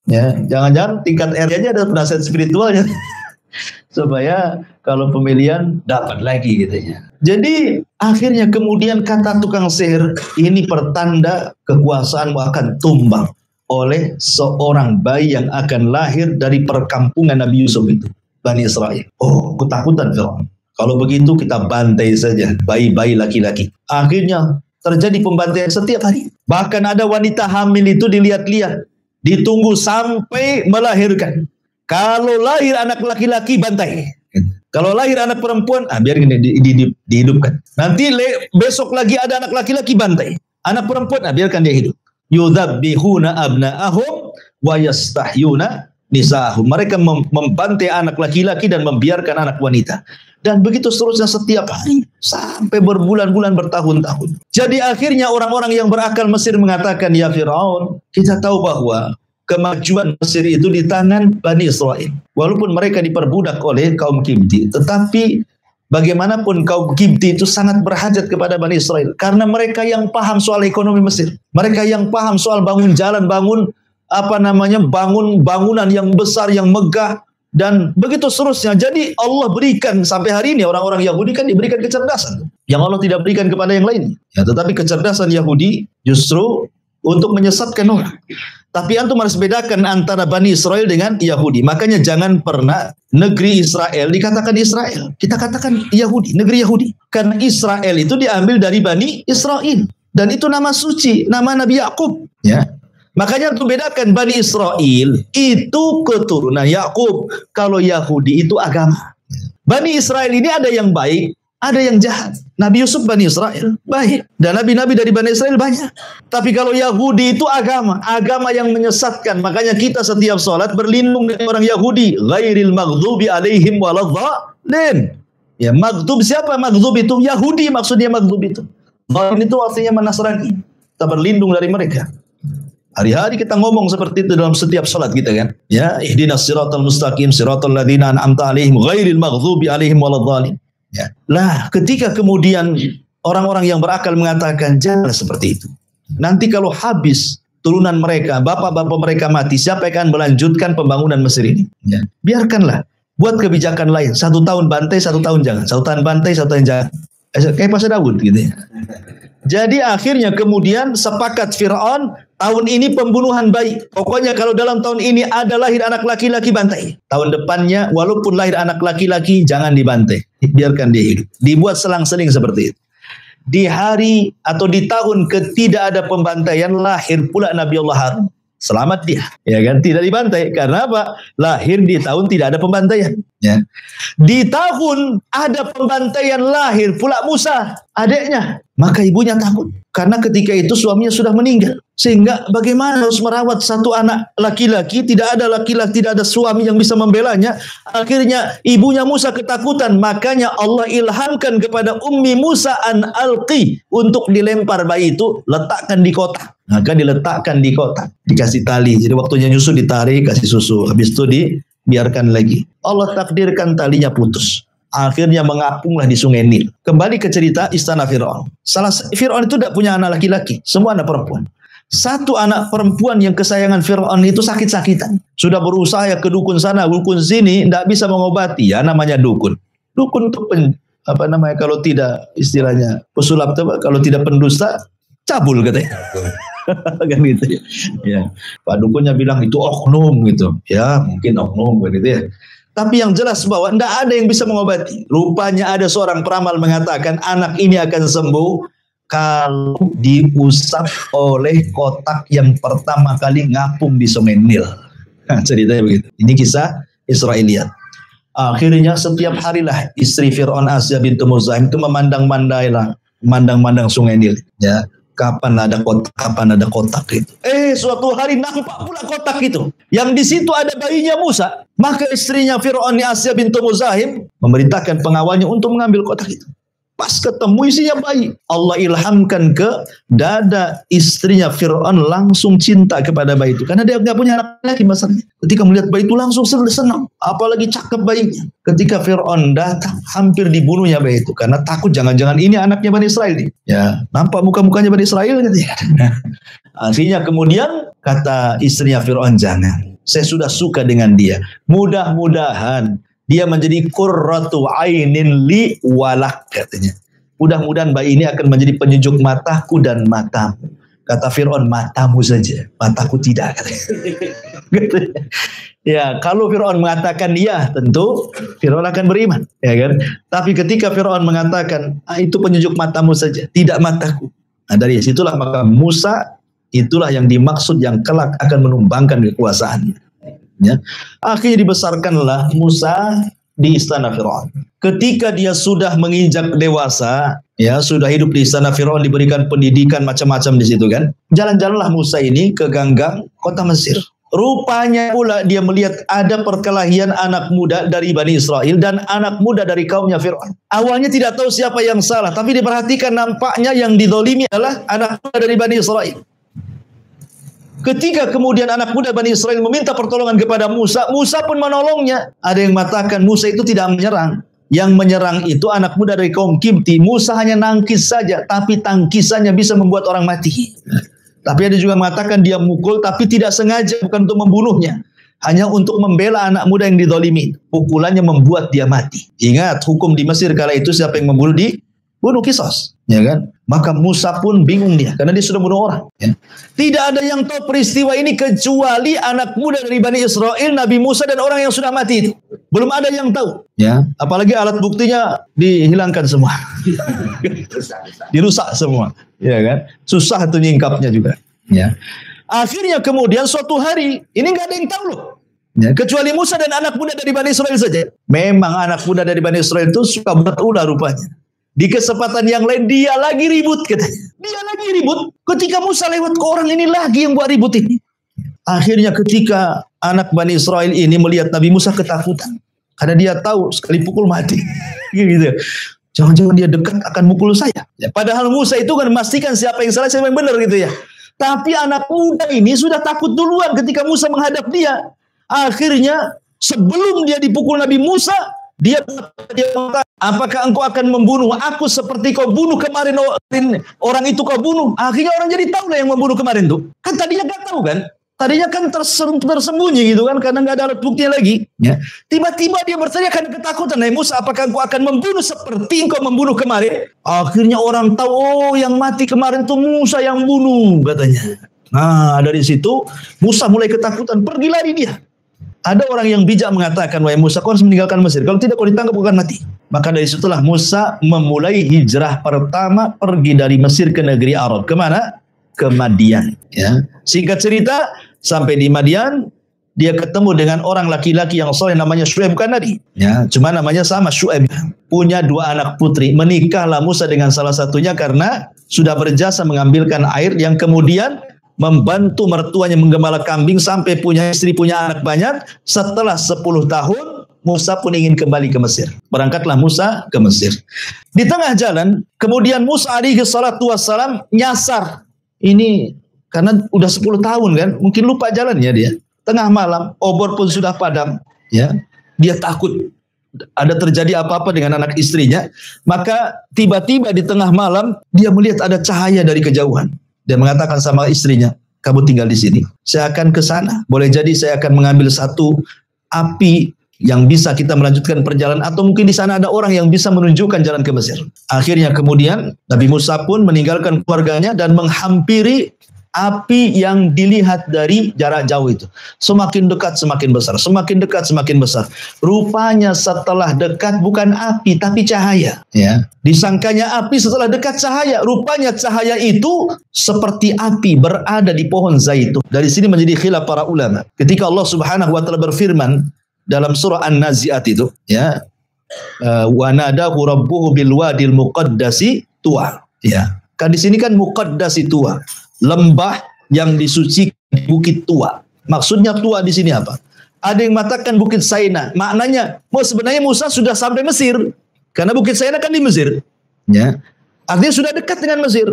Ya, jangan-jangan tingkat RT aja ada penasihat spiritualnya. Supaya kalau pemilihan dapat lagi gitu ya. Jadi akhirnya kemudian kata tukang sihir, ini pertanda kekuasaanmu akan tumbang oleh seorang bayi yang akan lahir dari perkampungan Nabi Yusuf itu. Bani Israel. Oh, ketakutan Fir'aun. Kalau begitu kita bantai saja bayi-bayi laki-laki. Akhirnya terjadi pembantaian setiap hari. Bahkan ada wanita hamil itu dilihat-lihat, ditunggu sampai melahirkan. Kalau lahir anak laki-laki bantai. Kalau lahir anak perempuan, biarin dihidupkan. Nanti besok lagi ada anak laki-laki, bantai. Anak perempuan, biarkan dia hidup. Yudzabbihuna abna'ahum wa yastahyuna nisa'ahum. Mereka membantai anak laki-laki dan membiarkan anak wanita. Dan begitu seterusnya setiap hari sampai berbulan-bulan, bertahun-tahun. Jadi akhirnya orang-orang yang berakal Mesir mengatakan, ya Firaun, kita tahu bahwa kemajuan Mesir itu di tangan Bani Israel. Walaupun mereka diperbudak oleh kaum Kipti, tetapi bagaimanapun kaum Kipti itu sangat berhajat kepada Bani Israel. Karena mereka yang paham soal ekonomi Mesir. Mereka yang paham soal bangun jalan, bangun bangunan yang besar, yang megah. Dan begitu seterusnya. Jadi Allah berikan sampai hari ini orang-orang Yahudi kan diberikan kecerdasan yang Allah tidak berikan kepada yang lain. Ya, tetapi kecerdasan Yahudi justru untuk menyesatkan orang. Tapi antum harus bedakan antara Bani Israel dengan Yahudi. Makanya jangan pernah negeri Israel dikatakan Israel. Kita katakan Yahudi, negeri Yahudi. Karena Israel itu diambil dari Bani Israel. Dan itu nama suci, nama Nabi Yakub. Ya. Makanya untuk bedakan Bani Israel itu keturunan Yakub. Kalau Yahudi itu agama. Bani Israel ini ada yang baik, ada yang jahat. Nabi Yusuf Bani Israel baik. Dan nabi-nabi dari Bani Israel banyak. Tapi kalau Yahudi itu agama. Agama yang menyesatkan. Makanya kita setiap sholat berlindung dari orang Yahudi. Ghairil maghdubi alaihim waladhdallin. Ya, maghdub siapa maghdub itu? Yahudi maksudnya maghdub itu. Dhalin itu artinya Nasrani. Kita berlindung dari mereka. Hari-hari kita ngomong seperti itu dalam setiap salat kita kan. Ya, ihdinas siratal mustaqim siratal ladzina an'amta 'alaihim ghairil maghdubi 'alaihim waladdallin. Ya. Lah, ketika kemudian orang-orang yang berakal mengatakan jangan seperti itu. Nanti kalau habis turunan mereka, bapak-bapak mereka mati, siapa yang akan melanjutkan pembangunan Mesir ini? Ya. Biarkanlah. Buat kebijakan lain. 1 tahun bantai, 1 tahun jangan. 1 tahun bantai, 1 tahun jangan. Kayak Pasar Daud gitu ya. Jadi akhirnya kemudian sepakat Fir'aun, tahun ini pembunuhan bayi. Pokoknya kalau dalam tahun ini ada lahir anak laki-laki, bantai. Tahun depannya walaupun lahir anak laki-laki jangan dibantai. Biarkan dia hidup. Dibuat selang-seling seperti itu. Di hari atau di tahun ketidak ada pembantaian, lahir pula Nabi Allah Harun. Selamat dia, ya kan? Tidak dibantai. Karena apa? Lahir di tahun tidak ada pembantaian. Ya. Di tahun ada pembantaian, lahir pula Musa, adiknya. Maka ibunya takut. Karena ketika itu suaminya sudah meninggal. Sehingga bagaimana harus merawat satu anak laki-laki, tidak ada laki-laki, tidak ada suami yang bisa membelanya. Akhirnya ibunya Musa ketakutan. Makanya Allah ilhamkan kepada Ummi Musa an alqi, untuk dilempar bayi itu, letakkan di kotak. Maka diletakkan di kotak, dikasih tali. Jadi waktunya nyusu ditarik, kasih susu. Habis itu dibiarkan lagi. Allah takdirkan talinya putus. Akhirnya mengapunglah di sungai Nil. Kembali ke cerita istana Fir'aun. Fir'aun itu tidak punya anak laki-laki, semua anak perempuan. Satu anak perempuan yang kesayangan Fir'aun itu sakit-sakitan. Sudah berusaha ke dukun sana, dukun sini, tidak bisa mengobati. Ya namanya dukun. Dukun itu kalau tidak istilahnya pesulap, kalau tidak pendusta, cabul katanya. Kan gitu ya. Ya. Pak dukunnya bilang itu oknum gitu. Ya mungkin oknum gitu ya. Tapi yang jelas bahwa tidak ada yang bisa mengobati. Rupanya ada seorang peramal mengatakan anak ini akan sembuh kalau diusap oleh kotak yang pertama kali ngapung di sungai Nil. Nah, ceritanya begitu. Ini kisah Israiliyat. Akhirnya setiap harilah istri Fir'aun Asya bintu Muzahim itu memandang sungai Nil. Ya. Kapan ada kotak itu. Suatu hari nampak pula kotak itu. Yang di situ ada bayinya Musa. Maka istrinya Fir'aun Asya bintu Muzahim memerintahkan pengawalnya untuk mengambil kotak itu. Pas ketemu isinya bayi. Allah ilhamkan ke dada istrinya Fir'aun langsung cinta kepada bayi itu. Karena dia nggak punya anak lagi masalahnya. Ketika melihat bayi itu langsung senang. Apalagi cakep bayinya. Ketika Fir'aun datang hampir dibunuhnya bayi itu. Karena takut jangan-jangan ini anaknya Bani Israel nih. Ya, nampak muka-mukanya Bani Israel gitu ya. Akhirnya kemudian kata istrinya Fir'aun, jangan. Saya sudah suka dengan dia. Mudah-mudahan dia menjadi qurratu ainin li walak katanya. Mudah-mudahan bayi ini akan menjadi penyejuk mataku dan matamu. Kata Fir'aun, matamu saja, mataku tidak katanya. Ya, kalau Fir'aun mengatakan iya, tentu Fir'aun akan beriman, ya kan? Tapi ketika Fir'aun mengatakan itu penyejuk matamu saja, tidak mataku. Nah, dari situlah maka Musa itulah yang dimaksud yang kelak akan menumbangkan kekuasaannya. Ya. Akhirnya dibesarkanlah Musa di istana Firaun. Ketika dia sudah menginjak dewasa, ya sudah hidup di istana Firaun, diberikan pendidikan macam-macam di situ kan. Jalan-jalanlah Musa ini ke ganggang kota Mesir. Rupanya pula dia melihat ada perkelahian anak muda dari Bani Israel dan anak muda dari kaumnya Fir'aun. Awalnya tidak tahu siapa yang salah, tapi diperhatikan nampaknya yang didolimi adalah anak muda dari Bani Israel. Ketika kemudian anak muda Bani Israel meminta pertolongan kepada Musa, Musa pun menolongnya. Ada yang mengatakan Musa itu tidak menyerang. Yang menyerang itu anak muda dari kaum Kipti. Musa hanya nangkis saja, tapi tangkisannya bisa membuat orang mati. Tapi ada juga mengatakan dia mukul tapi tidak sengaja, bukan untuk membunuhnya. Hanya untuk membela anak muda yang didolimi. Pukulannya membuat dia mati. Ingat, hukum di Mesir kala itu siapa yang membunuh dibunuh kisos. Ya kan? Maka Musa pun bingung dia, karena dia sudah bunuh orang. Ya. Tidak ada yang tahu peristiwa ini kecuali anak muda dari Bani Israel, Nabi Musa dan orang yang sudah mati itu. Belum ada yang tahu. Ya. Apalagi alat buktinya dihilangkan semua. Dirusak semua. Ya kan? Susah itu nyingkapnya juga. Ya. Akhirnya kemudian suatu hari, ini nggak ada yang tahu loh. Ya, kecuali Musa dan anak muda dari Bani Israel saja. Memang anak muda dari Bani Israel itu suka buat ulah rupanya. Di kesempatan yang lain dia lagi ribut katanya. Dia lagi ribut. Ketika Musa lewat ke orang ini lagi yang buat ribut ini. Akhirnya ketika anak Bani Israel ini melihat Nabi Musa ketakutan. Karena dia tahu sekali pukul mati. Gitu. Jangan-jangan dia dekat akan mukul saya. Ya, padahal Musa itu kan memastikan siapa yang salah, siapa yang benar gitu ya. Tapi anak muda ini sudah takut duluan ketika Musa menghadap dia. Akhirnya sebelum dia dipukul Nabi Musa, dia mengatakan, apakah engkau akan membunuh aku seperti kau bunuh kemarin orang itu kau bunuh. Akhirnya orang jadi tahu lah yang membunuh kemarin tuh. Kan tadinya gak tahu kan. Tadinya kan tersembunyi gitu kan, karena nggak ada alat buktinya lagi. Ya. Tiba-tiba dia bertanya karena ketakutan, "Hai Musa, apakah engkau akan membunuh seperti engkau membunuh kemarin?" Akhirnya orang tahu, oh yang mati kemarin itu Musa yang bunuh katanya. Nah dari situ Musa mulai ketakutan, pergi lari dia. Ada orang yang bijak mengatakan, "Wahai Musa, kau harus meninggalkan Mesir. Kalau tidak kau ditangkap, kau akan mati." Maka dari situlah Musa memulai hijrah pertama, pergi dari Mesir ke negeri Arab. Kemana? Ke Madian. Ya. Singkat cerita, sampai di Madian, dia ketemu dengan orang laki-laki yang soleh namanya Syuaib, bukan Nabi. Ya, cuma namanya sama Syuaib. Punya 2 anak putri. Menikahlah Musa dengan salah satunya karena sudah berjasa mengambilkan air yang kemudian membantu mertuanya menggembala kambing sampai punya istri, punya anak banyak. Setelah 10 tahun, Musa pun ingin kembali ke Mesir. Berangkatlah Musa ke Mesir. Di tengah jalan, kemudian Musa alaihi salatu wassalam nyasar. Ini karena udah 10 tahun kan, mungkin lupa jalannya dia. Tengah malam, obor pun sudah padam. Ya, dia takut ada terjadi apa-apa dengan anak istrinya. Maka tiba-tiba di tengah malam, dia melihat ada cahaya dari kejauhan. Dia mengatakan sama istrinya, "Kamu tinggal di sini, saya akan ke sana. Boleh jadi saya akan mengambil satu api yang bisa kita melanjutkan perjalanan, atau mungkin di sana ada orang yang bisa menunjukkan jalan ke Mesir." Akhirnya kemudian Nabi Musa pun meninggalkan keluarganya dan menghampiri api yang dilihat dari jarak jauh itu. Semakin dekat semakin besar, semakin dekat semakin besar. Rupanya setelah dekat bukan api tapi cahaya. Ya, disangkanya api, setelah dekat cahaya. Rupanya cahaya itu seperti api berada di pohon zaitun. Dari sini menjadi khilaf para ulama. Ketika Allah Subhanahu wa taala berfirman dalam surah An-Nazi'at itu, ya, wa nadahu rabbuhu bil wadil muqaddasi tuwa. Ya, kan di sini kan muqaddasi tuwa. Lembah yang disucikan, bukit tua. Maksudnya tua di sini apa? Ada yang mengatakan bukit Saina. Maknanya, sebenarnya Musa sudah sampai Mesir. Karena bukit Saina kan di Mesir. Ya. Artinya sudah dekat dengan Mesir.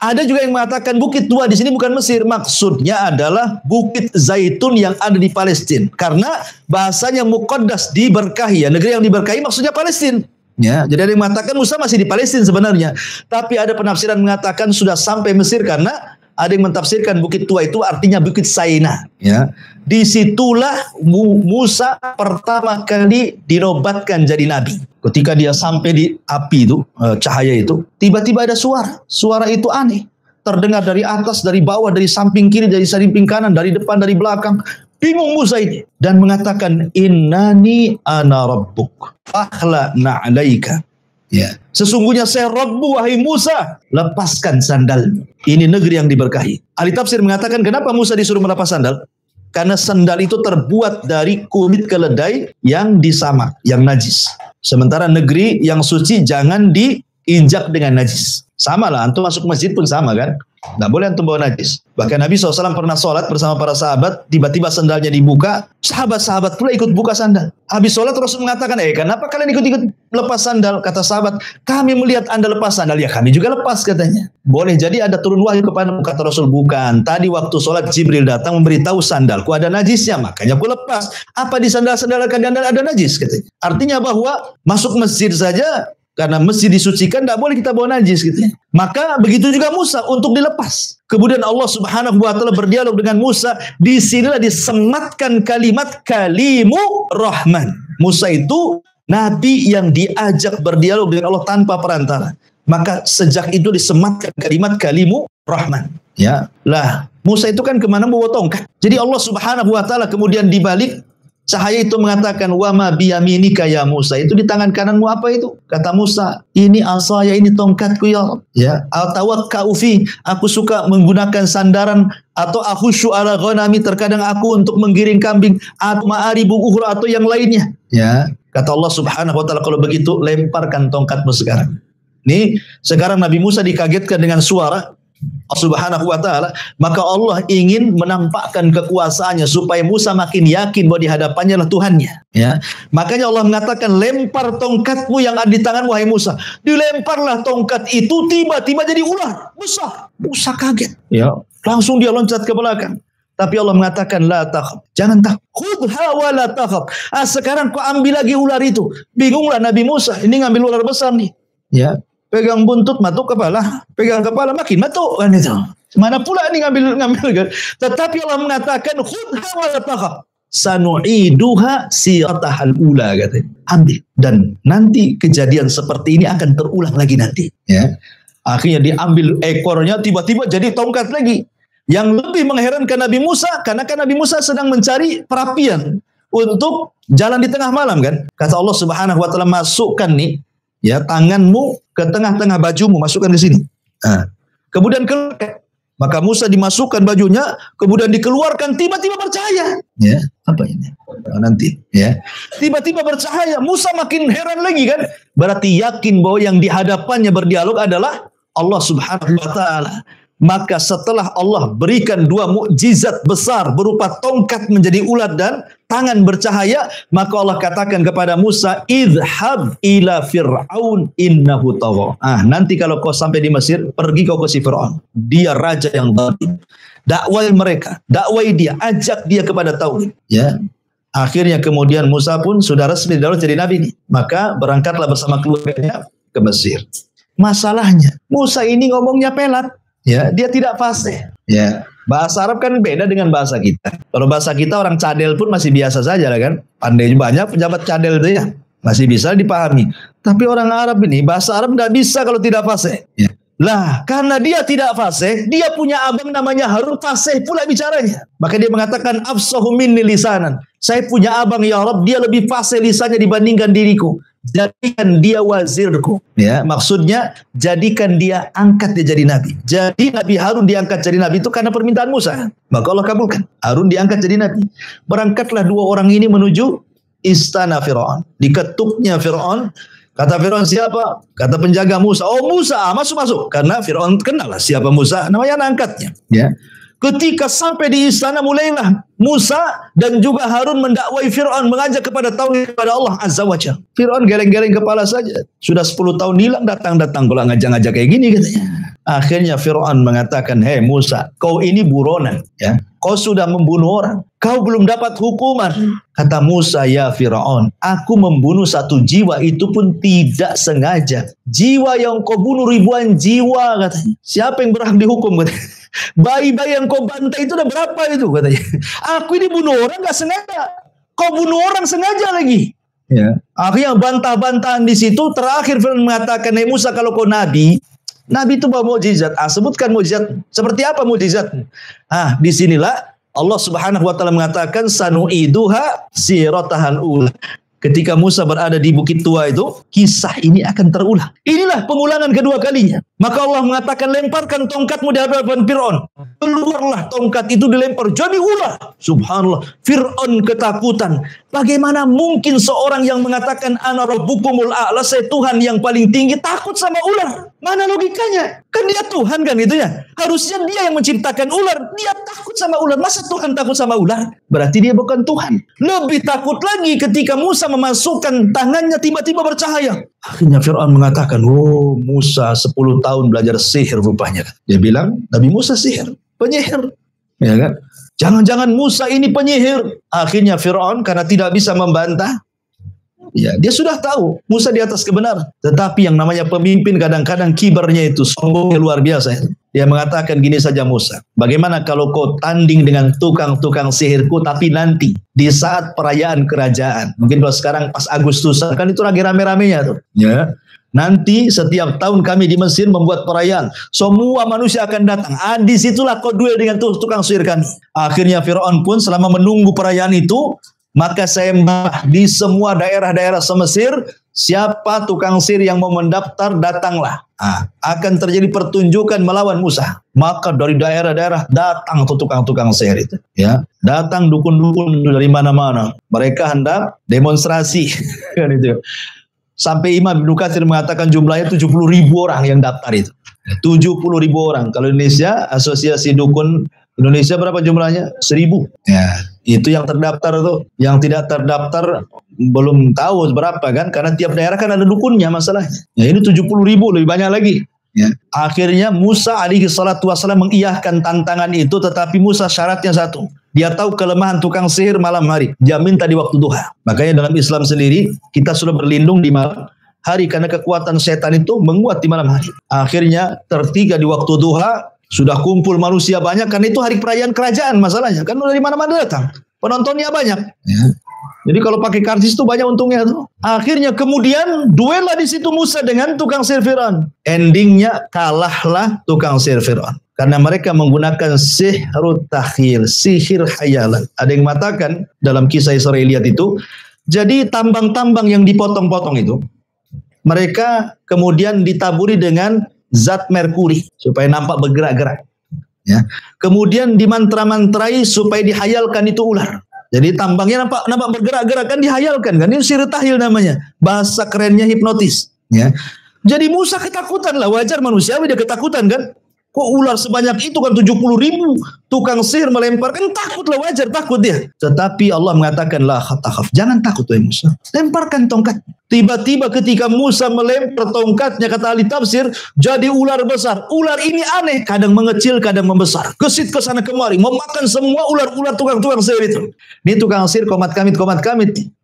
Ada juga yang mengatakan bukit tua di sini bukan Mesir. Maksudnya adalah bukit Zaitun yang ada di Palestina. Karena bahasanya muqaddas, diberkahi. Ya. Negeri yang diberkahi maksudnya Palestina. Ya, jadi ada yang mengatakan Musa masih di Palestina sebenarnya. Tapi ada penafsiran mengatakan sudah sampai Mesir karena ada yang mentafsirkan bukit tua itu artinya bukit Saina. Ya, disitulah Musa pertama kali dinobatkan jadi nabi. Ketika dia sampai di api itu, cahaya itu, tiba-tiba ada suara. Suara itu aneh. Terdengar dari atas, dari bawah, dari samping kiri, dari samping kanan, dari depan, dari belakang. Bingung Musa ini dan mengatakan, "Innani ana rabbuk fakhla na'alaika." Ya, sesungguhnya saya Rabbu, wahai Musa, lepaskan sandalmu. Ini negeri yang diberkahi. Ahli tafsir mengatakan kenapa Musa disuruh melepas sandal? Karena sandal itu terbuat dari kulit keledai yang disamak, yang najis. Sementara negeri yang suci jangan diinjak dengan najis. Sama lah, antum masuk masjid pun sama kan. Nggak boleh antum bawa najis. Bahkan Nabi SAW pernah sholat bersama para sahabat, tiba-tiba sandalnya dibuka, sahabat-sahabat pula ikut buka sandal. Habis sholat Rasul mengatakan, kenapa kalian ikut-ikut lepas sandal? Kata sahabat, kami melihat anda lepas sandal, ya kami juga lepas katanya. Boleh jadi ada turun wahyu kepadamu, kata Rasul. Bukan, tadi waktu sholat Jibril datang memberitahu sandalku ada najisnya, makanya aku lepas. Apa di sandal-sandal kalian ada najis katanya. Artinya bahwa masuk masjid saja, karena masjid disucikan, tidak boleh kita bawa najis gitu ya. Maka begitu juga Musa untuk dilepas. Kemudian Allah Subhanahu wa taala berdialog dengan Musa. Disinilah disematkan kalimat kalimu rahman. Musa itu nabi yang diajak berdialog dengan Allah tanpa perantara. Maka sejak itu disematkan kalimat kalimu rahman. Ya, lah Musa itu kan kemana bawa tongkat. Jadi Allah Subhanahu wa taala kemudian dibalik cahaya itu mengatakan, wa ma biyaminika ya Musa, itu di tangan kananmu apa itu? Kata Musa, ini asaya, ini tongkatku ya Rabb. Ya, atawakka'u fi, aku suka menggunakan sandaran, atau akhusyu ala ghanami, terkadang aku untuk menggiring kambing, atau ma'aribu ukhra, atau yang lainnya. Ya, kata Allah Subhanahu wa taala, kalau begitu lemparkan tongkatmu sekarang. Nih, sekarang Nabi Musa dikagetkan dengan suara Subhanahu wa ta'ala, maka Allah ingin menampakkan kekuasaannya supaya Musa makin yakin bahwa di hadapannya lah Tuhannya. Ya, makanya Allah mengatakan, lempar tongkatmu yang ada di tangan wahai Musa. Dilemparlah tongkat itu, tiba-tiba jadi ular besar. Musa kaget. Ya, langsung dia loncat ke belakang. Tapi Allah mengatakan, la takhaf, jangan takut. Khudha wa la takhaf. Sekarang kau ambil lagi ular itu. Bingunglah Nabi Musa, ini ngambil ular besar nih. Ya, pegang buntut, matuk kepala, pegang kepala makin matuk kan itu. Mana pula ini ngambil kan? Tetapi Allah mengatakan, khudha wa la takhaf, sanu'iduha siratahal ula, katanya. Ambil, dan nanti kejadian seperti ini akan terulang lagi nanti. Ya, akhirnya diambil ekornya, tiba-tiba jadi tongkat lagi. Yang lebih mengherankan Nabi Musa, karena kan Nabi Musa sedang mencari perapian untuk jalan di tengah malam kan. Kata Allah Subhanahu wa taala, masukkan nih ya tanganmu ke tengah-tengah bajumu, masukkan di sini. Kemudian maka Musa dimasukkan bajunya, kemudian dikeluarkan, tiba-tiba bercahaya. Ya, apa ini? Nanti ya. Tiba-tiba bercahaya. Musa makin heran lagi kan? Berarti yakin bahwa yang di hadapannya berdialog adalah Allah Subhanahu wa taala. Maka setelah Allah berikan dua mukjizat besar berupa tongkat menjadi ular dan tangan bercahaya, maka Allah katakan kepada Musa, idhab ila fir'aun innahu tagha. Nanti kalau kau sampai di Mesir, pergi kau ke si Fir'aun. Dia raja yang zalim. Dakwai mereka, dakwai dia, ajak dia kepada tauhid. Ya. Akhirnya kemudian Musa pun sudah resmi jadi nabi nih. Maka berangkatlah bersama keluarganya ke Mesir. Masalahnya, Musa ini ngomongnya pelat. Ya, dia tidak fasih. Ya, bahasa Arab kan beda dengan bahasa kita. Kalau bahasa kita orang cadel pun masih biasa saja lah kan. Pandai banyak pejabat cadel itu ya, masih bisa dipahami. Tapi orang Arab ini bahasa Arab tidak bisa kalau tidak fasih. Ya. Lah, karena dia tidak fasih, dia punya abang namanya Harun, fasih pula bicaranya. Maka dia mengatakan, afsahu minni lisanan. Saya punya abang ya Rabb, dia lebih fasih lisannya dibandingkan diriku. Jadikan dia wazirku. Ya, maksudnya jadikan dia, angkat dia jadi nabi. Jadi Nabi Harun diangkat jadi nabi itu karena permintaan Musa. Maka Allah kabulkan. Harun diangkat jadi nabi. Berangkatlah dua orang ini menuju istana Fir'aun. Diketuknya Fir'aun. Kata Fir'aun, siapa? Kata penjaga Musa. Oh Musa, masuk. Karena Fir'aun kenal lah siapa Musa. Namanya anak angkatnya. Ya. Ketika sampai di istana, mulailah Musa dan juga Harun mendakwai Fir'aun, mengajak kepada tauhid kepada Allah Azza wa Jalla. Fir'aun geleng-geleng kepala saja. Sudah 10 tahun hilang, datang-datang kalau ngajak-ngajak kayak gini katanya. Akhirnya Fir'aun mengatakan, hei Musa, kau ini buronan. Ya. Kau sudah membunuh orang. Kau belum dapat hukuman. Kata Musa, ya Fir'aun, aku membunuh satu jiwa, itu pun tidak sengaja. Jiwa yang kau bunuh ribuan jiwa katanya. Siapa yang berhak dihukum katanya? Bayi-bayi yang kau bantai itu udah berapa itu katanya. Aku ini bunuh orang gak sengaja. Kau bunuh orang sengaja lagi. Ya. Akhirnya bantah-bantahan di situ. Terakhir Fir'aun mengatakan, hey Musa, kalau kau nabi itu bawa mukjizat. Sebutkan mukjizat. Seperti apa mukjizat? Disinilah Allah Subhanahu wa taala mengatakan, sanu'iduha siratahal ula. Ketika Musa berada di Bukit Tua itu, kisah ini akan terulang. Inilah pengulangan kedua kalinya. Maka Allah mengatakan, lemparkan tongkatmu di hadapan Fir'aun. Keluarlah tongkat itu dilempar, jadi ular. Subhanallah, Fir'aun ketakutan. Bagaimana mungkin seorang yang mengatakan ana rabbukumul a'la, saya Tuhan yang paling tinggi, takut sama ular? Mana logikanya? Kan dia Tuhan kan itu ya. Harusnya dia yang menciptakan ular. Dia takut sama ular. Masa Tuhan takut sama ular? Berarti dia bukan Tuhan. Lebih takut lagi ketika Musa memasukkan tangannya tiba-tiba bercahaya. Akhirnya Fir'aun mengatakan, oh Musa 10 tahun belajar sihir rupanya. Dia bilang, Nabi Musa sihir, penyihir. Ya kan? Jangan-jangan Musa ini penyihir. Akhirnya Fir'aun karena tidak bisa membantah, ya, dia sudah tahu Musa di atas kebenaran. Tetapi yang namanya pemimpin kadang-kadang kibarnya itu sombongnya luar biasa. Dia mengatakan gini saja Musa, bagaimana kalau kau tanding dengan tukang-tukang sihirku, tapi nanti di saat perayaan kerajaan. Mungkin kalau sekarang pas Agustusan, kan itu lagi rame-ramenya tuh. Ya. Nanti setiap tahun kami di Mesir membuat perayaan. Semua manusia akan datang. Disitulah kau duel dengan tukang sihir kami. Akhirnya Fir'aun pun selama menunggu perayaan itu, maka saya di semua daerah-daerah se-Mesir, siapa tukang sihir yang mau mendaftar, datanglah. Akan terjadi pertunjukan melawan Musa. Maka dari daerah-daerah datang tuh tukang-tukang sihir itu. Ya, datang dukun-dukun dari mana-mana. Mereka hendak demonstrasi. Kan itu. Sampai Imam Ibnu Katsir mengatakan jumlahnya 70.000 orang yang daftar itu. 70.000 orang. Kalau Indonesia, Asosiasi Dukun Indonesia berapa jumlahnya? 1.000. Ya, itu yang terdaftar tuh. Yang tidak terdaftar belum tahu berapa kan? Karena tiap daerah kan ada dukunnya masalahnya. Ya, ini 70.000 lebih banyak lagi. Ya. Akhirnya Musa alaihi salatu wassalam mengiyahkan tantangan itu, tetapi Musa syaratnya satu. Dia tahu kelemahan tukang sihir malam hari. Dia minta di waktu duha. Makanya dalam Islam sendiri kita sudah berlindung di malam hari karena kekuatan setan itu menguat di malam hari. Akhirnya tertiga di waktu duha, sudah kumpul manusia banyak, karena itu hari perayaan kerajaan masalahnya. Kan dari mana-mana datang. Penontonnya banyak. Ya. Jadi kalau pakai karcis itu banyak untungnya tuh. Akhirnya kemudian duel lah di situ Musa dengan tukang sihir Fir'aun. Endingnya kalahlah tukang sihir Fir'aun. Karena mereka menggunakan sihrut takhil, sihir khayalan. Ada yang mengatakan dalam kisah Israiliyat itu, jadi tambang-tambang yang dipotong-potong itu, mereka kemudian ditaburi dengan zat merkuri supaya nampak bergerak-gerak. Ya. Kemudian dimantra-mantrai supaya dihayalkan itu ular. Jadi tambangnya nampak bergerak-gerak, kan dihayalkan kan. Ini sihir takhil namanya. Bahasa kerennya hipnotis. Ya. Jadi Musa ketakutan lah, wajar manusiawi dia ketakutan kan. Kok ular sebanyak itu kan 70.000 tukang sihir melempar, kan takut lah, wajar takut dia. Tetapi Allah mengatakan la takhaf, jangan takut wahai Musa. Lemparkan tongkat. Tiba-tiba ketika Musa melempar tongkatnya, kata ahli tafsir, jadi ular besar. Ular ini aneh, kadang mengecil, kadang membesar. Kesit ke sana kemari, memakan semua ular-ular tukang-tukang sihir itu. Ini tukang sihir komat kamit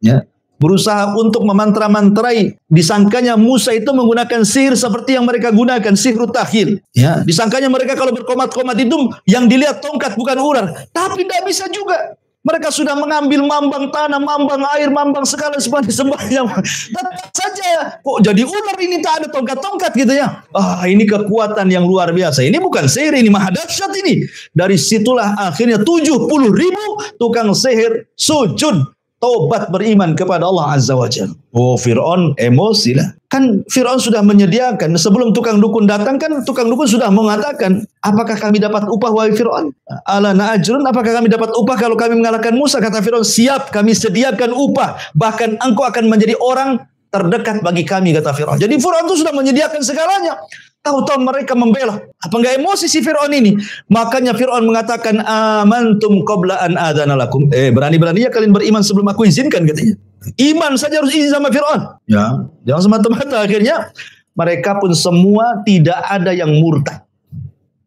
ya. Berusaha untuk memantra-mantrai. Disangkanya Musa itu menggunakan sihir seperti yang mereka gunakan, sihrut takhil. Ya, disangkanya mereka kalau berkomat-komat itu yang dilihat tongkat bukan ular. Tapi tidak bisa juga. Mereka sudah mengambil mambang tanah, mambang air, mambang segala sembahyang. Tetap saja kok jadi ular ini, tak ada tongkat-tongkat gitu ya. Ini kekuatan yang luar biasa. Ini bukan sihir, ini maha dahsyat ini. Dari situlah akhirnya 70.000 tukang sihir sujud, tobat, beriman kepada Allah Azza wa Jalla. Oh, Fir'aun emosi lah. Kan Fir'aun sudah menyediakan. Sebelum tukang dukun datang kan tukang dukun sudah mengatakan, apakah kami dapat upah wahai Fir'aun? Alana ajrun, apakah kami dapat upah kalau kami mengalahkan Musa? Kata Fir'aun, siap, kami sediakan upah. Bahkan engkau akan menjadi orang terdekat bagi kami, kata Fir'aun. Jadi Fir'aun itu sudah menyediakan segalanya. Tahu-tahu mereka membela. Apa enggak emosi si Fir'aun ini? Makanya Fir'aun mengatakan, amantum qabla an adana lakum. Berani-beraninya kalian beriman sebelum aku izinkan, katanya. Iman saja harus izin sama Fir'aun. Ya, jangan semata-mata. Akhirnya mereka pun semua tidak ada yang murtad.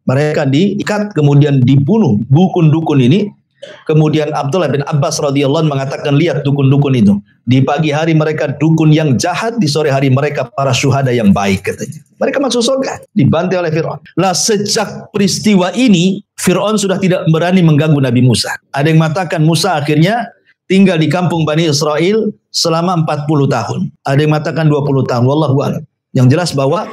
Mereka diikat kemudian dibunuh dukun-dukun ini. Kemudian Abdullah bin Abbas radhiyallahu anhu mengatakan, lihat dukun-dukun itu. Di pagi hari mereka dukun yang jahat, di sore hari mereka para syuhada yang baik, katanya. Mereka masuk surga, dibantai oleh Fir'aun. Lah sejak peristiwa ini, Fir'aun sudah tidak berani mengganggu Nabi Musa. Ada yang mengatakan Musa akhirnya tinggal di kampung Bani Israel selama 40 tahun. Ada yang mengatakan 20 tahun. Wallahu a'lam. Yang jelas bahwa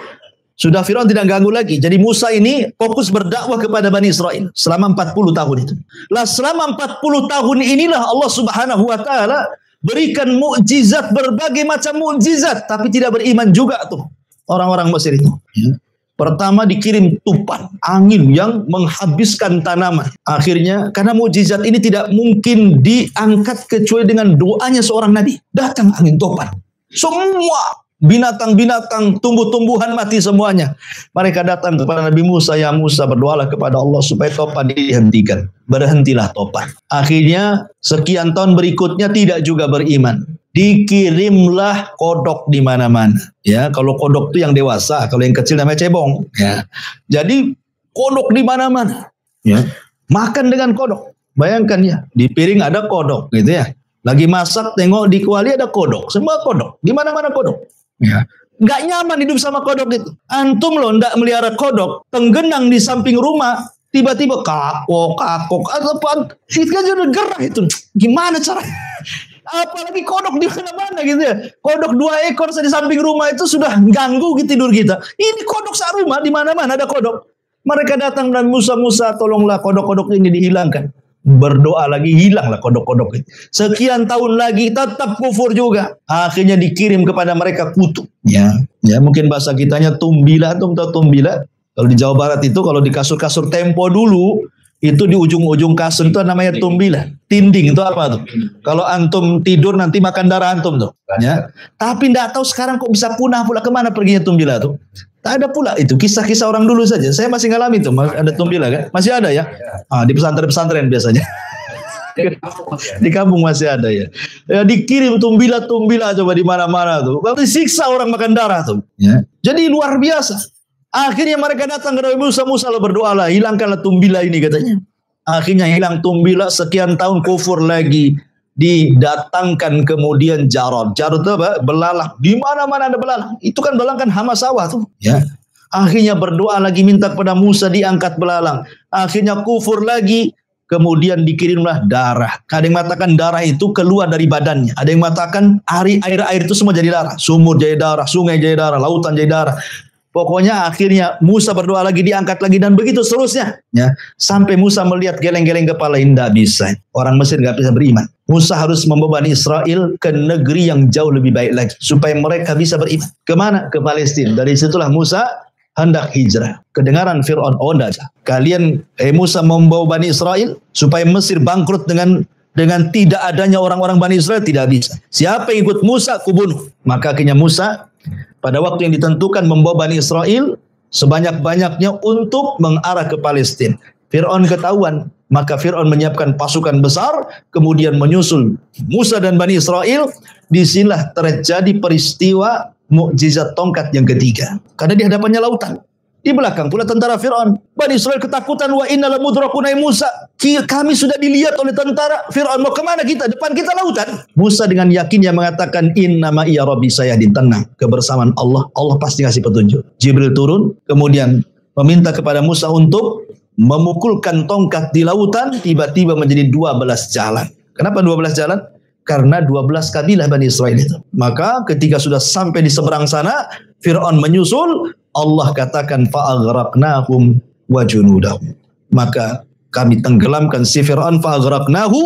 sudah Fir'aun tidak ganggu lagi. Jadi Musa ini fokus berdakwah kepada Bani Israel selama 40 tahun itu. Lah selama 40 tahun inilah Allah Subhanahu wa taala berikan mukjizat, berbagai macam mukjizat, tapi tidak beriman juga tuh orang-orang Mesir itu. Pertama dikirim tupan, angin yang menghabiskan tanaman. Akhirnya karena mukjizat ini tidak mungkin diangkat kecuali dengan doanya seorang nabi. Datang angin topan. Semua binatang-binatang, tumbuh-tumbuhan mati semuanya. Mereka datang kepada Nabi Musa, ya Musa, berdoalah kepada Allah supaya topan dihentikan. Berhentilah topan. Akhirnya sekian tahun berikutnya tidak juga beriman. Dikirimlah kodok di mana-mana. Ya, kalau kodok itu yang dewasa, kalau yang kecil namanya cebong. Ya, jadi kodok di mana-mana. Ya, makan dengan kodok. Bayangkan ya, di piring ada kodok, gitu ya. Lagi masak, tengok di kuali ada kodok, semua kodok, di mana-mana kodok. Ya, nggak nyaman hidup sama kodok itu. Antum loh, ndak melihara kodok, tenggenang di samping rumah, tiba-tiba kakok, apa? Itu kan udah gerah itu. Gimana caranya? Apalagi kodok di mana-mana gitu ya. Kodok 2 ekor di samping rumah itu sudah ganggu tidur kita. Ini kodok serumah di mana-mana ada kodok. Mereka datang dan Musa, tolonglah kodok-kodok ini dihilangkan. Berdoa lagi, hilanglah kodok-kodok itu. Sekian tahun lagi tetap kufur juga. Akhirnya dikirim kepada mereka kutu. Ya, mungkin bahasa kitanya tumbila, antum tahu tumbila? Kalau di Jawa Barat itu kalau di kasur-kasur Tempo dulu itu di ujung-ujung kasur itu namanya tumbila. Tinding itu apa tuh? Kalau antum tidur nanti makan darah antum tuh. Ya. Tapi tidak tahu sekarang kok bisa punah pula, kemana perginya tumbila tuh. Tak ada pula itu, kisah-kisah orang dulu saja. Saya masih ngalami tuh, ada tumbila kan? Masih ada ya? Di pesantren-pesantren biasanya. Di kampung masih ada ya. Ya dikirim tumbila coba di mana-mana tuh. Berarti siksa orang makan darah tuh. Ya. Jadi luar biasa. Akhirnya mereka datang ke Nabi Musa, berdoalah, hilangkanlah tumbila ini katanya. Akhirnya hilang tumbila, sekian tahun kufur lagi. Didatangkan kemudian jarod. Jarod itu apa? Belalang. Di mana-mana ada belalang. Itu kan belalang kan hama sawah tuh. Ya. Akhirnya berdoa lagi, minta kepada Musa diangkat belalang. Akhirnya kufur lagi. Kemudian dikirimlah darah. Ada yang mengatakan darah itu keluar dari badannya. Ada yang mengatakan air itu semua jadi darah. Sumur jadi darah, sungai jadi darah, lautan jadi darah. Pokoknya akhirnya Musa berdoa lagi, diangkat lagi, dan begitu seterusnya. Ya, sampai Musa melihat geleng-geleng kepala, tidak bisa. Orang Mesir nggak bisa beriman. Musa harus membawa Bani Israel ke negeri yang jauh lebih baik lagi supaya mereka bisa beriman. Kemana? Ke Palestina. Dari situlah Musa hendak hijrah. Kedengaran Fir'aun, oh enggak, kalian Musa membawa Bani Israel supaya Mesir bangkrut dengan tidak adanya orang-orang Bani Israel, tidak bisa. Siapa yang ikut Musa, kubunuh. Maka akhirnya Musa pada waktu yang ditentukan membawa Bani Israel sebanyak-banyaknya untuk mengarah ke Palestina. Fir'aun ketahuan, maka Fir'aun menyiapkan pasukan besar, kemudian menyusul Musa dan Bani Israel. Disinilah terjadi peristiwa mukjizat tongkat yang ketiga. Karena di hadapannya lautan. Di belakang pula tentara Fir'aun. Bani Israel ketakutan, wa inna lamudrakun Musa. Kami sudah dilihat oleh tentara Fir'aun. Mau kemana kita? Depan kita lautan. Musa dengan yakinnya mengatakan, inna ma'iya rabbi sayahdin. Tenang, kebersamaan Allah. Allah pasti ngasih petunjuk. Jibril turun, kemudian meminta kepada Musa untuk memukulkan tongkat di lautan. Tiba-tiba menjadi 12 jalan. Kenapa 12 jalan? Karena 12 kabilah Bani Israel itu. Maka ketika sudah sampai di seberang sana, Fir'aun menyusul. Allah katakan fa'aghraqnahum wa junudahum. Maka kami tenggelamkan si Fir'aun, fa'aghraqnahu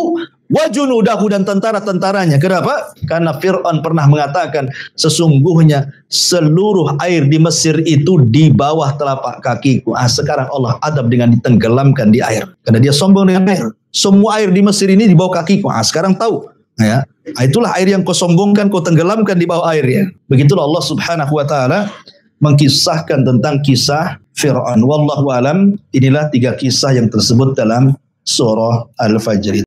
wa junudahu, dan tentara-tentaranya. Kenapa? Karena Fir'aun pernah mengatakan sesungguhnya seluruh air di Mesir itu di bawah telapak kakiku. Sekarang Allah adab dengan ditenggelamkan di air. Karena dia sombong dengan air. Semua air di Mesir ini di bawah kakiku. Sekarang tahu. Ya, itulah air yang kau sombongkan, kau tenggelamkan di bawah air ya. Begitulah Allah Subhanahu wa taala mengkisahkan tentang kisah Fir'aun. Wallahu alam, inilah 3 kisah yang tersebut dalam surah Al-Fajr.